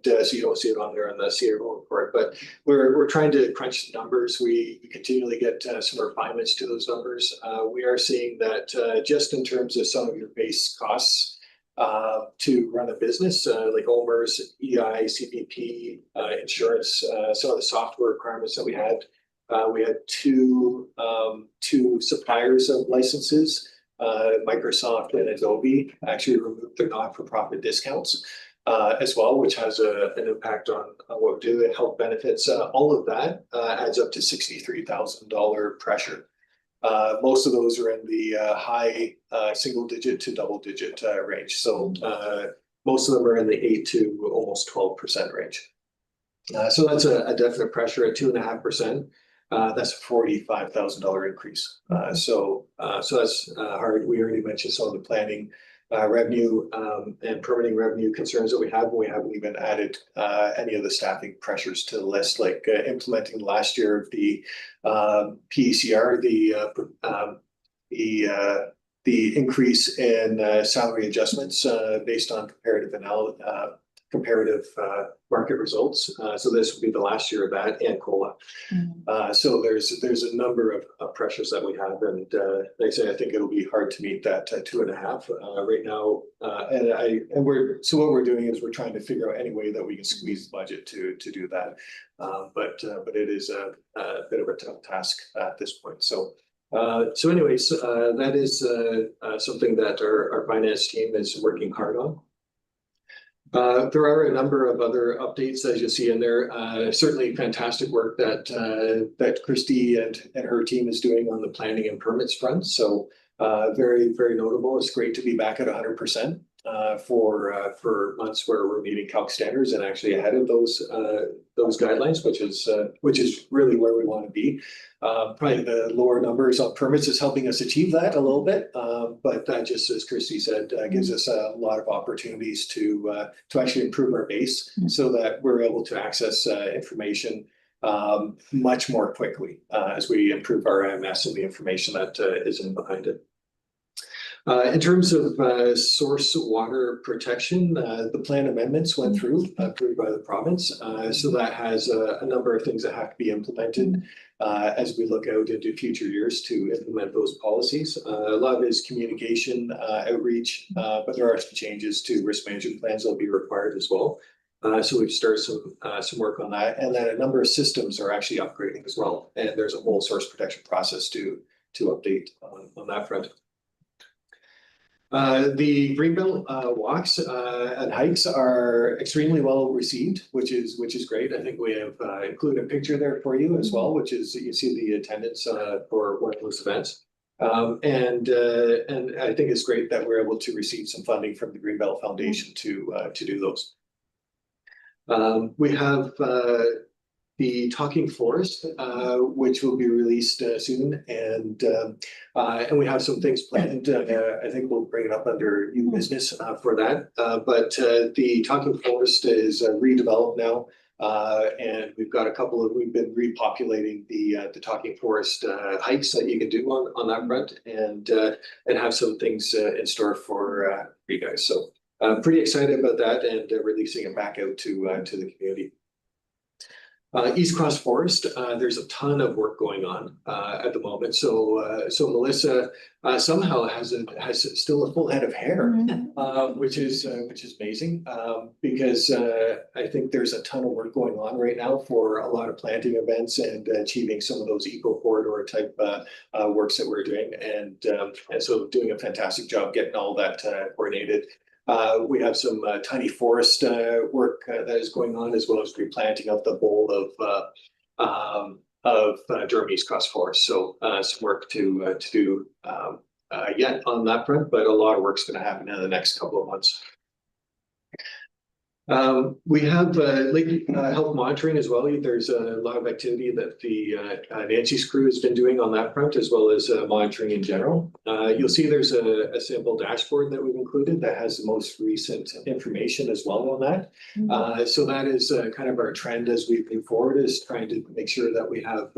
So you don't see it on there on the CRO report, but we're trying to crunch the numbers. We continually get some refinements to those numbers. We are seeing that just in terms of some of your base costs, to run a business, like OMERS, EI, CPP, insurance, some of the software requirements that we had. We had two suppliers of licenses, Microsoft and Adobe actually removed their not-for-profit discounts as well, which has an impact on what we do, health benefits. All of that adds up to $63,000 pressure. Most of those are in the high single digit to double digit range. So most of them are in the 8 to almost 12% range. So that's a definite pressure at 2.5%. That's a $45,000 increase. So that's hard. We already mentioned some of the planning revenue and permitting revenue concerns that we have. We haven't even added any of the staffing pressures to the list, like implementing last year of the PECR, the increase in salary adjustments based on comparative market results. So this will be the last year of that and COLA. So there's a number of pressures that we have, and like I say, I think it'll be hard to meet that 2.5 right now. So what we're doing is we're trying to figure out any way that we can squeeze the budget to do that. But it is a bit of a tough task at this point. So anyways, that is something that our finance team is working hard on. There are a number of other updates, as you'll see in there. Certainly fantastic work that Christy and her team is doing on the planning and permits front. So very, very notable. It's great to be back at 100% for months where we're meeting calc standards and actually ahead of those guidelines, which is really where we want to be. Probably the lower numbers on permits is helping us achieve that a little bit, but that just, as Christy said, gives us a lot of opportunities to actually improve our base so that we're able to access information much more quickly as we improve our IMS and the information that is in behind it. In terms of source water protection, the plan amendments went through, approved by the province. So that has a number of things that have to be implemented as we look out into future years to implement those policies. A lot of it is communication, outreach, but there are some changes to risk management plans that will be required as well. So we've started some work on that, and then a number of systems are actually upgrading as well. And there's a whole source protection process to update on that front. The Greenbelt walks and hikes are extremely well received, which is great. I think we have included a picture there for you as well, which is you see the attendance for one of those events. And I think it's great that we're able to receive some funding from the Greenbelt Foundation to do those. We have the Talking Forest, which will be released soon, and we have some things planned. I think we'll bring it up under new business for that. But the Talking Forest is redeveloped now, and we've got we've been repopulating the Talking Forest hikes that you can do on that front, and have some things in store for you guys. So pretty excited about that and releasing it back out to the community. East Cross Forest, there's a ton of work going on at the moment. So Melissa somehow has still a full head of hair, which is amazing because I think there's a ton of work going on right now for a lot of planting events and achieving some of those eco corridor type works that we're doing, and so doing a fantastic job getting all that coordinated. We have some tiny forest work that is going on, as well as replanting of the bowl of Durham East Cross Forest. So some work to do yet on that front, but a lot of work's going to happen in the next couple of months. We have lake health monitoring as well. There's a lot of activity that the Nancy's crew has been doing on that front, as well as monitoring in general. You'll see there's a sample dashboard that we've included that has the most recent information as well on that. So that is kind of our trend as we move forward, is trying to make sure that we have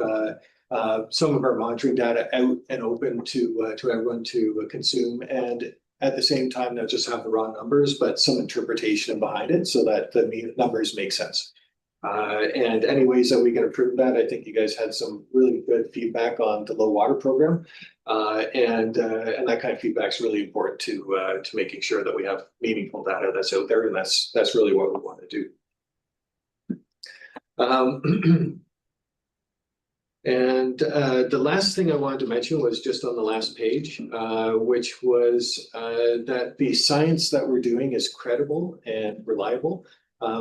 some of our monitoring data out and open to everyone to consume, and at the same time, not just have the raw numbers, but some interpretation behind it so that the numbers make sense. And any ways that we can improve that, I think you guys had some really good feedback on the low water program. And that kind of feedback is really important to making sure that we have meaningful data that's out there, and that's really what we want to do. And the last thing I wanted to mention was just on the last page, which was that the science that we're doing is credible and reliable.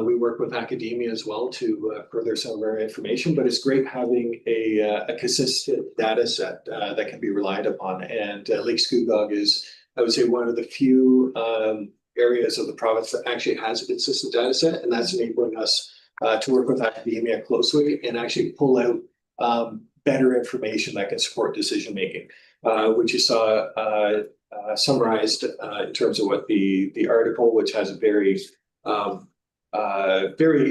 We work with academia as well to further some of our information, but it's great having a consistent data set that can be relied upon. And Lake Scugog is, I would say, one of the few areas of the province that actually has a consistent data set, and that's enabling us to work with academia closely and actually pull out better information that can support decision making, which you saw summarized in terms of what the article, which has a very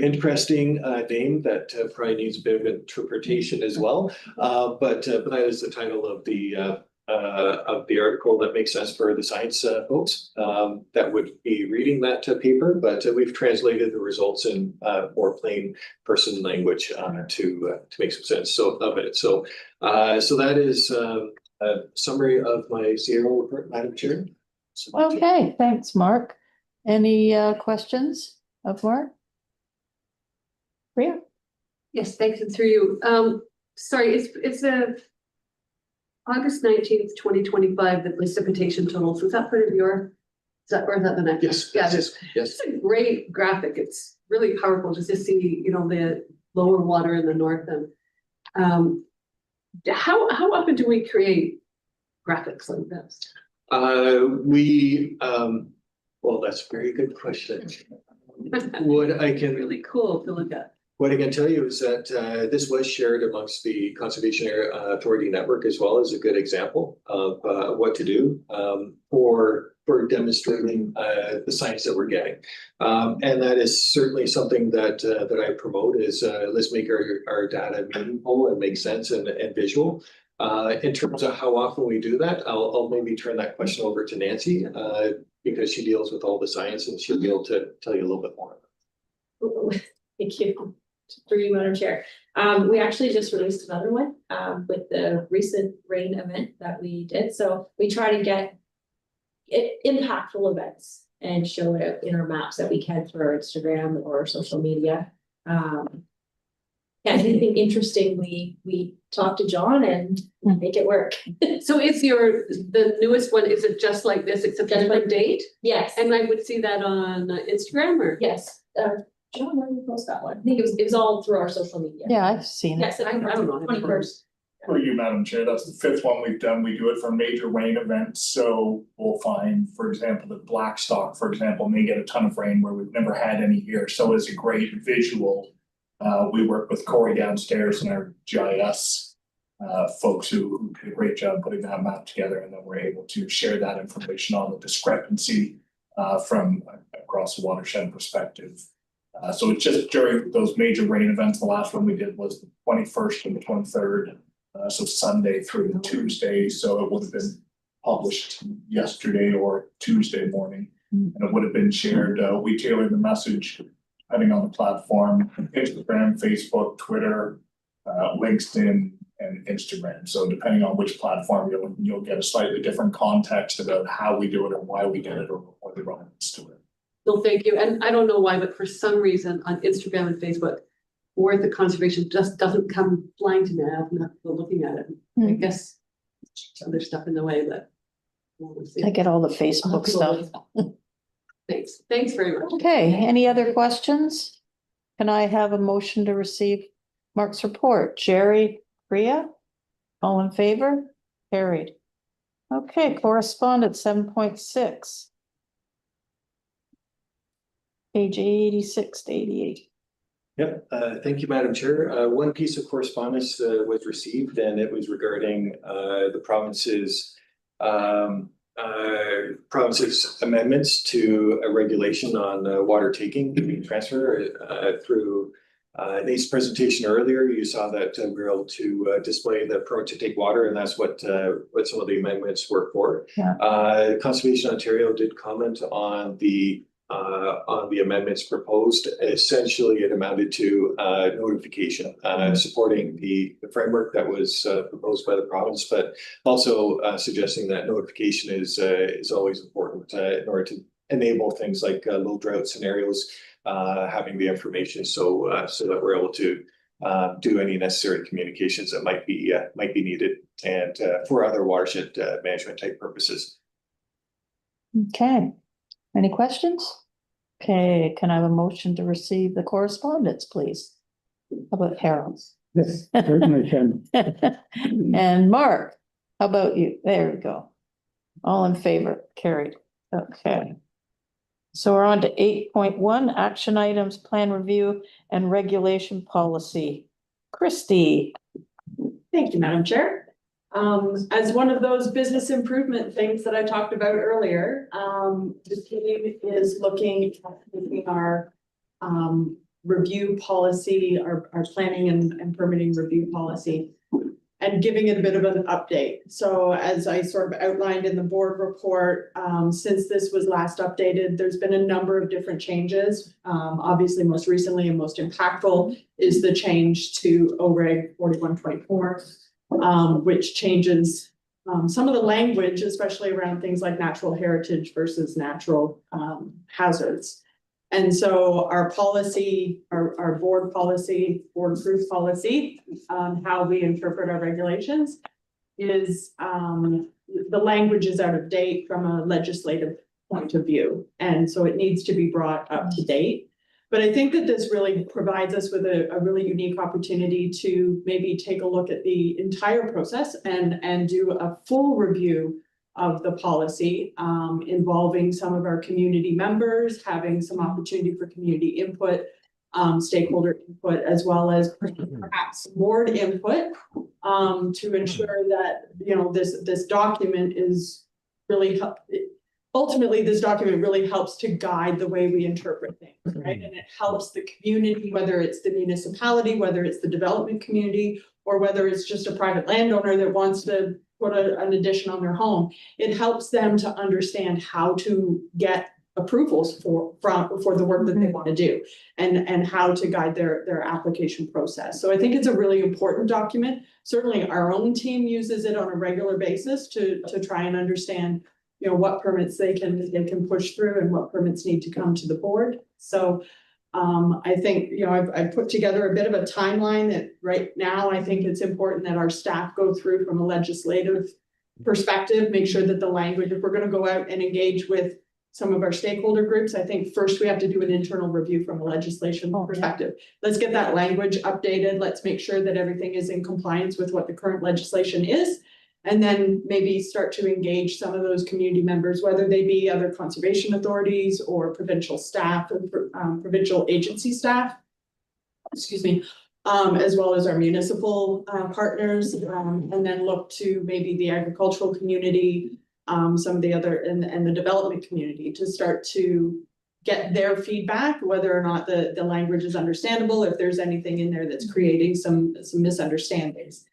interesting name that probably needs a bit of interpretation as well. But that is the title of the article that makes sense for the science folks that would be reading that paper. But we've translated the results in more plain person language to make some sense of it. So that is a summary of my CRO report, Madam Chair. Okay, thanks, Mark. Any questions of Mark? Priya? Yes, thanks, and through you. Sorry, it's the August 19th, 2025, the precipitation totals. Was that part of your, or is that the next? Yes, Yeah, yes. it's a great graphic. It's really powerful just to see, the lower water in the north. And how often do we create graphics like this? Well, that's a very good question. What I can Really cool to look at. What I can tell you is that this was shared amongst the Conservation Area Authority network as well as a good example of what to do for demonstrating the science that we're getting. And that is certainly something that I promote is let's make our data meaningful and make sense and visual. In terms of how often we do that, I'll maybe turn that question over to Nancy because she deals with all the science and she'll be able to tell you a little bit more. Thank you. Through you, Madam Chair. We actually just released another one with the recent rain event that we did. So we try to get impactful events and show it in our maps that we can through our Instagram or social media. Anything interesting, we talk to John and make it work. So is the newest one, is it just like this, except a different date? Yes. And I would see that on Instagram or? Yes. John, where did you post that one? I think it was all through our social media. Yeah, I've seen it. Yes, I don't know. 21st. For you, Madam Chair, that's the fifth one we've done. We do it for major rain events. So we'll find, for example, that Blackstock, for example, may get a ton of rain where we've never had any here. So it's a great visual. We work with Corey downstairs and our GIS folks who did a great job putting that map together, and then we're able to share that information on the discrepancy from across the watershed perspective. So it's just during those major rain events. The last one we did was the 21st and the 23rd, so Sunday through Tuesday. So it would have been published yesterday or Tuesday morning, and it would have been shared. We tailored the message depending on the platform: Instagram, Facebook, Twitter, LinkedIn, and Instagram. So depending on which platform, you'll get a slightly different context about how we do it or why we did it or what the relevance to it. Well, thank you. And I don't know why, but for some reason on Instagram and Facebook, Worth of Conservation just doesn't come flying to me. I have not been looking at it. I guess other stuff in the way, but we'll see. I get all the Facebook stuff. Thanks. Thanks very much. Okay, any other questions? Can I have a motion to receive Mark's report? Jerry, Priya? All in favor? Carried. Okay, correspondence 7.6. Page 86 to 88. Yep, thank you, Madam Chair. One piece of correspondence was received, and it was regarding the province's amendments to a regulation on water taking transfer through Nate's presentation earlier. You saw that we were able to display the permit to take water, and that's what some of the amendments were for. Yeah. Conservation Ontario did comment on the on the amendments proposed. Essentially, it amounted to notification, supporting the framework that was proposed by the province, but also suggesting that notification is always important in order to enable things like low drought scenarios, having the information so that we're able to do any necessary communications that might be needed and for other watershed management type purposes. Okay, any questions? Okay, can I have a motion to receive the correspondence, please? How about Harold? Yes, certainly can. And Mark, how about you? There we go. All in favor, carried. Okay. So we're on to 8.1, action items, plan review and regulation policy. Christie. Thank you, Madam Chair. As one of those business improvement things that I talked about earlier, the team is looking at making our review policy, our planning and permitting review policy, and giving it a bit of an update. So as I sort of outlined in the board report, since this was last updated, there's been a number of different changes. Obviously, most recently and most impactful is the change to OREG 4124. Which changes some of the language, especially around things like natural heritage versus natural hazards. And so our policy, our board policy, board approved policy, how we interpret our regulations is the language is out of date from a legislative point of view. And so it needs to be brought up to date. But I think that this really provides us with a really unique opportunity to maybe take a look at the entire process and do a full review of the policy, involving some of our community members, having some opportunity for community input, stakeholder input, as well as perhaps board input, to ensure that, you know, this document is really ultimately, this document really helps to guide the way we interpret things, right? And it helps the community, whether it's the municipality, whether it's the development community, or whether it's just a private landowner that wants to put an addition on their home. It helps them to understand how to get approvals for the work that they want to do and how to guide their application process. So I think it's a really important document. Certainly our own team uses it on a regular basis to try and understand, you know, what permits they can push through and what permits need to come to the board. So I think, you know, I've put together a bit of a timeline that right now I think it's important that our staff go through from a legislative perspective, make sure that the language, if we're going to go out and engage with some of our stakeholder groups, I think first we have to do an internal review from a legislation perspective. Let's get that language updated. Let's make sure that everything is in compliance with what the current legislation is. And then maybe start to engage some of those community members, whether they be other conservation authorities or provincial staff and provincial agency staff, excuse me, as well as our municipal partners, and then look to maybe the agricultural community, some of the other and the development community to start to get their feedback, whether or not the language is understandable, if there's anything in there that's creating some misunderstandings.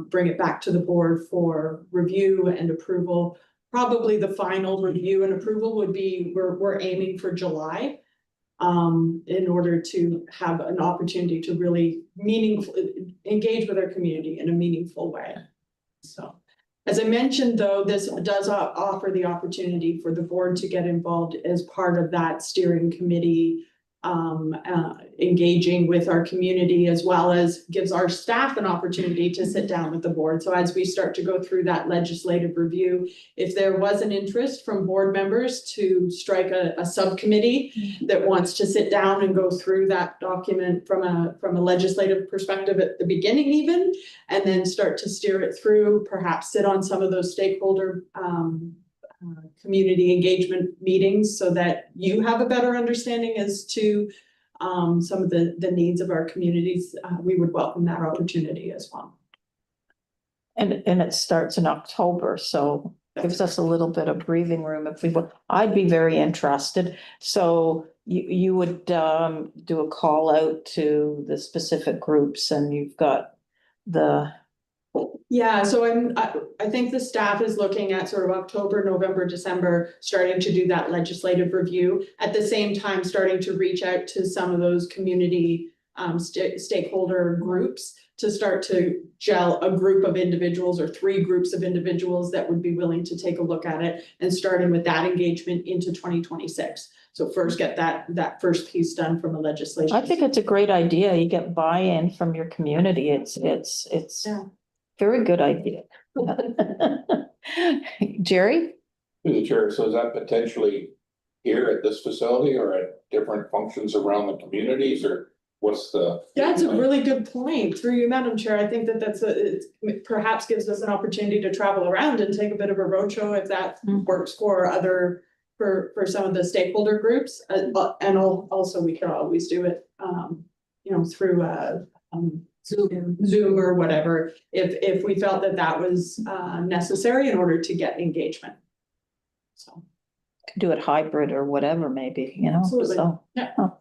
Bring it back to the board for review and approval. Probably the final review and approval would be, we're aiming for July, in order to have an opportunity to really meaningfully engage with our community in a meaningful way. So, as I mentioned, though, this does offer the opportunity for the board to get involved as part of that steering committee, engaging with our community, as well as gives our staff an opportunity to sit down with the board. So as we start to go through that legislative review, if there was an interest from board members to strike a subcommittee that wants to sit down and go through that document from a legislative perspective at the beginning even, and then start to steer it through, perhaps sit on some of those stakeholder community engagement meetings so that you have a better understanding as to some of the needs of our communities, we would welcome that opportunity as well. And it starts in October, so gives us a little bit of breathing room if we would. I'd be very interested. So you would do a call out to the specific groups, and you've got the Yeah, so I think the staff is looking at sort of October, November, December, starting to do that legislative review. At the same time, starting to reach out to some of those community stakeholder groups to start to gel a group of individuals or 3 groups of individuals that would be willing to take a look at it, and starting with that engagement into 2026. So first get that first piece done from a legislation. I think it's a great idea. You get buy-in from your community. It's Yeah. very good idea. Jerry? Through the chair, so is that potentially here at this facility or at different functions around the communities, or what's the? That's a really good point. Through you, Madam Chair, I think it perhaps gives us an opportunity to travel around and take a bit of a roadshow if that works for other, for some of the stakeholder groups. And also we could always do it, through Zoom or whatever, if we felt that was necessary in order to get engagement. So. Do it hybrid or whatever, maybe, Absolutely. so. Yeah. Oh.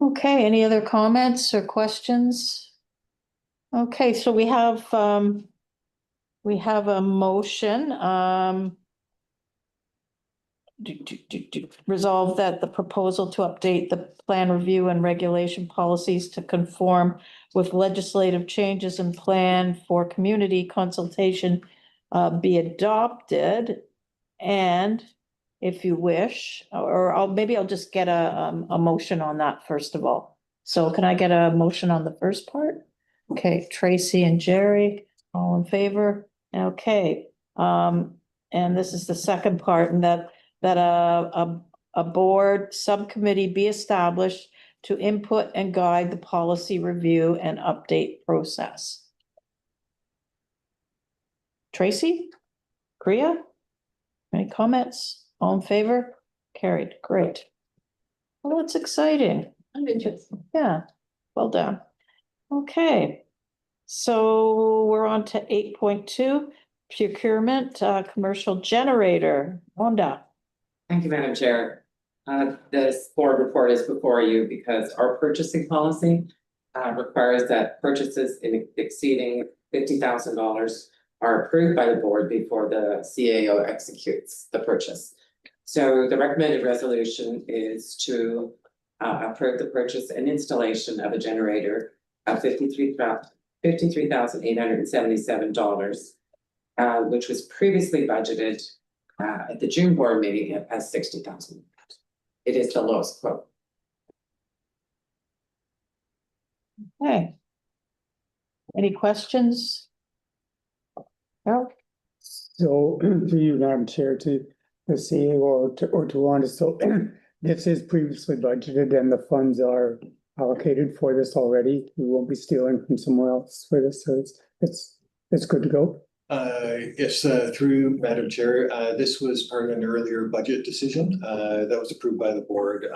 Okay, any other comments or questions? Okay, so we have a motion, resolve that the proposal to update the plan review and regulation policies to conform with legislative changes and plan for community consultation be adopted. And if you wish, or maybe I'll just get a motion on that first of all. So can I get a motion on the first part? Okay, Tracy and Jerry, all in favor? Okay, and this is the second part, and that a board subcommittee be established to input and guide the policy review and update process. Tracy? Kriya? Any comments? All in favor? Carried, great. Well, that's exciting. I'm interested. Yeah, well done. Okay. So we're on to 8.2, procurement, commercial generator. Wanda. Thank you, Madam Chair. This board report is before you because our purchasing policy requires that purchases exceeding $50,000 are approved by the board before the CAO executes the purchase. So the recommended resolution is to approve the purchase and installation of a generator of $53,877, which was previously budgeted at the June board meeting as $60,000. It is the lowest quote. Okay. Any questions? No? So to you, Madam Chair, to the CEO or to Wanda, so this is previously budgeted and the funds are allocated for this already. We won't be stealing from somewhere else for this, so it's good to go. Yes, through Madam Chair, this was part of an earlier budget decision that was approved by the board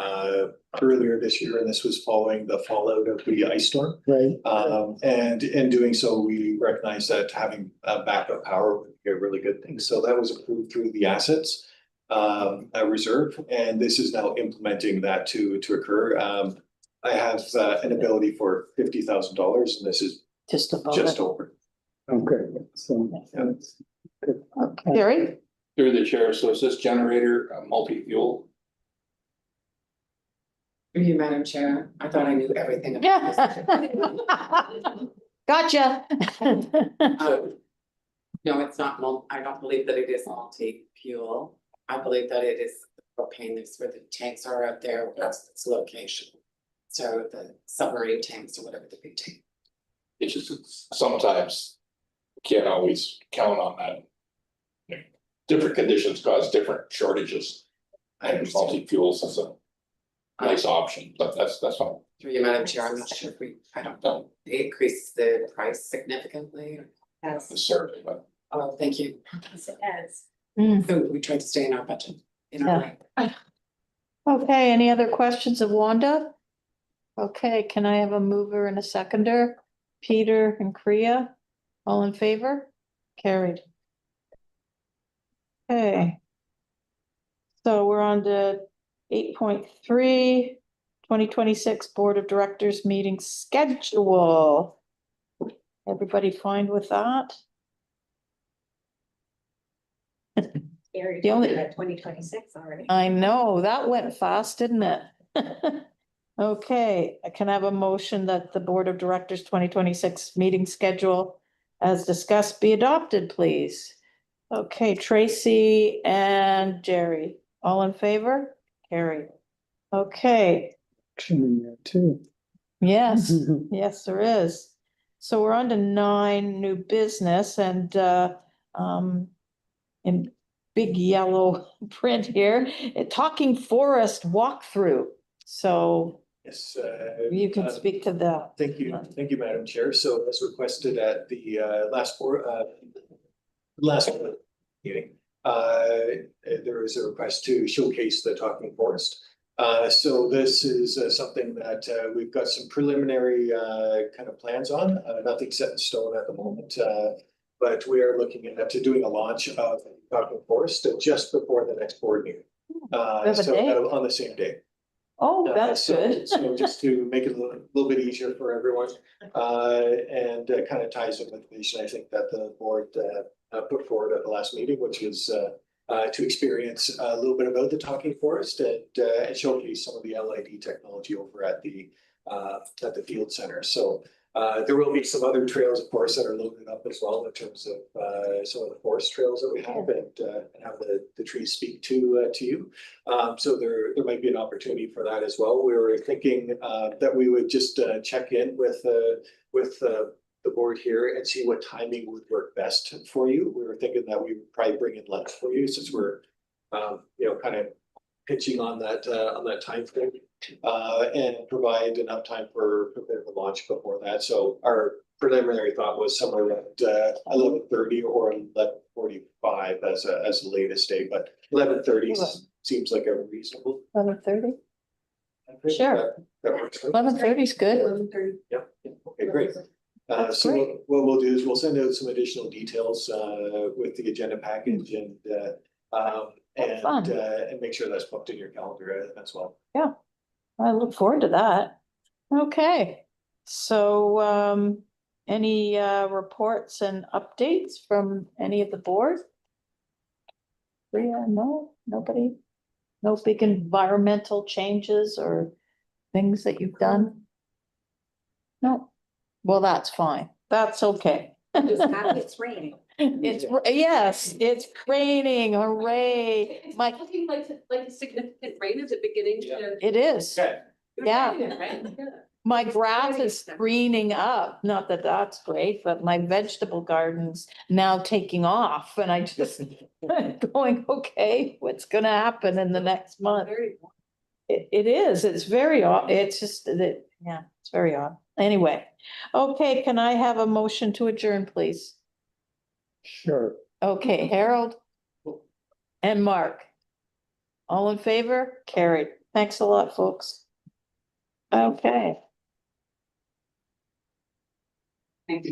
earlier this year, and this was following the fallout of the ice storm. Right. And in doing so, we recognize that having backup power would be a really good thing. So that was approved through the assets reserve, and this is now implementing that to occur. I have an ability for $50,000, and this is Just above just it. over. Okay, so that's good. Okay. Jerry? Through the chair, so is this generator multi-fuel? Through you, Madam Chair, I thought I knew everything about this. Gotcha. No, it's not I don't believe that it is multi-fuel. I believe that it is propane, that's where the tanks are out there, that's its location. So the submarine tanks or whatever the big tank. It's just sometimes can't always count on that. Different conditions cause different shortages. And multi-fuels is a nice option, but that's fine. Through you, Madam Chair, I'm not sure if I don't know, they increased the price significantly. Yes, Certainly, but Oh, thank you. yes, it is. So we tried to stay in our budget. Okay, any other questions of Wanda? Okay, can I have a mover and a seconder? Peter and Kriya, all in favor? Carried. Okay. So we're on to 8.3, 2026 Board of Directors meeting schedule. Everybody fine with that? Very The only- 2026 already. I know, that went fast, didn't it? Okay, I can have a motion that the Board of Directors 2026 meeting schedule as discussed be adopted, please. Okay, Tracy and Jerry, all in favor? Carrie. Okay, Action in there too. yes, yes, there is. So we're on to 9 new business and in big yellow print here, Talking Forest walkthrough. So Yes. you can speak to that. Thank you, Madam Chair. So as requested at the last meeting, there is a request to showcase the Talking Forest. So this is something that we've got some preliminary kind of plans on, nothing set in stone at the moment. But we are looking at doing a launch of Talking Forest just before the next board meeting. have a So date? on the same day. Oh, that's So- good. So just to make it a little bit easier for everyone, and kind of ties in with the vision, I think that the board put forward at the last meeting, which is to experience a little bit about the Talking Forest and showcase some of the LID technology over at the field center. So there will be some other trails, of course, that are loaded up as well in terms of some of the forest trails that we have and have the trees speak to you. So there might be an opportunity for that as well. We were thinking that we would just check in with the board here and see what timing would work best for you. We were thinking that we would probably bring in lunch for you since we're kind of pitching on that time frame. And provide enough time for the launch before that. So our preliminary thought was somewhere at 11:30 or 11:45 as the latest date, but 11:30 seems like a reasonable. 11:30? I think Sure. That works. 11:30 is good. 11:30. Yeah, okay, great. That's So great. what we'll do is we'll send out some additional details with the agenda package and fun. and make sure that's booked in your calendar as well. I look forward to that. Okay, so any reports and updates from any of the board? Rhea, no, nobody? No big environmental changes or things that you've done? No, well, that's fine. That's okay. Just happy it's raining. Yes, it's raining, hooray. My, Looking like a significant rain, is it beginning to? it is. Okay. Yeah. Right? Yeah. My grass is greening up, not that that's great, but my vegetable garden's now taking off and I just going, okay, what's gonna happen in the next month? Very. It is, it's very odd, it's just that, yeah, it's very odd. Anyway, okay, can I have a motion to adjourn, please? Sure. Okay, Harold and Mark. All in favor? Carried. Thanks a lot, folks. Okay. Thank you.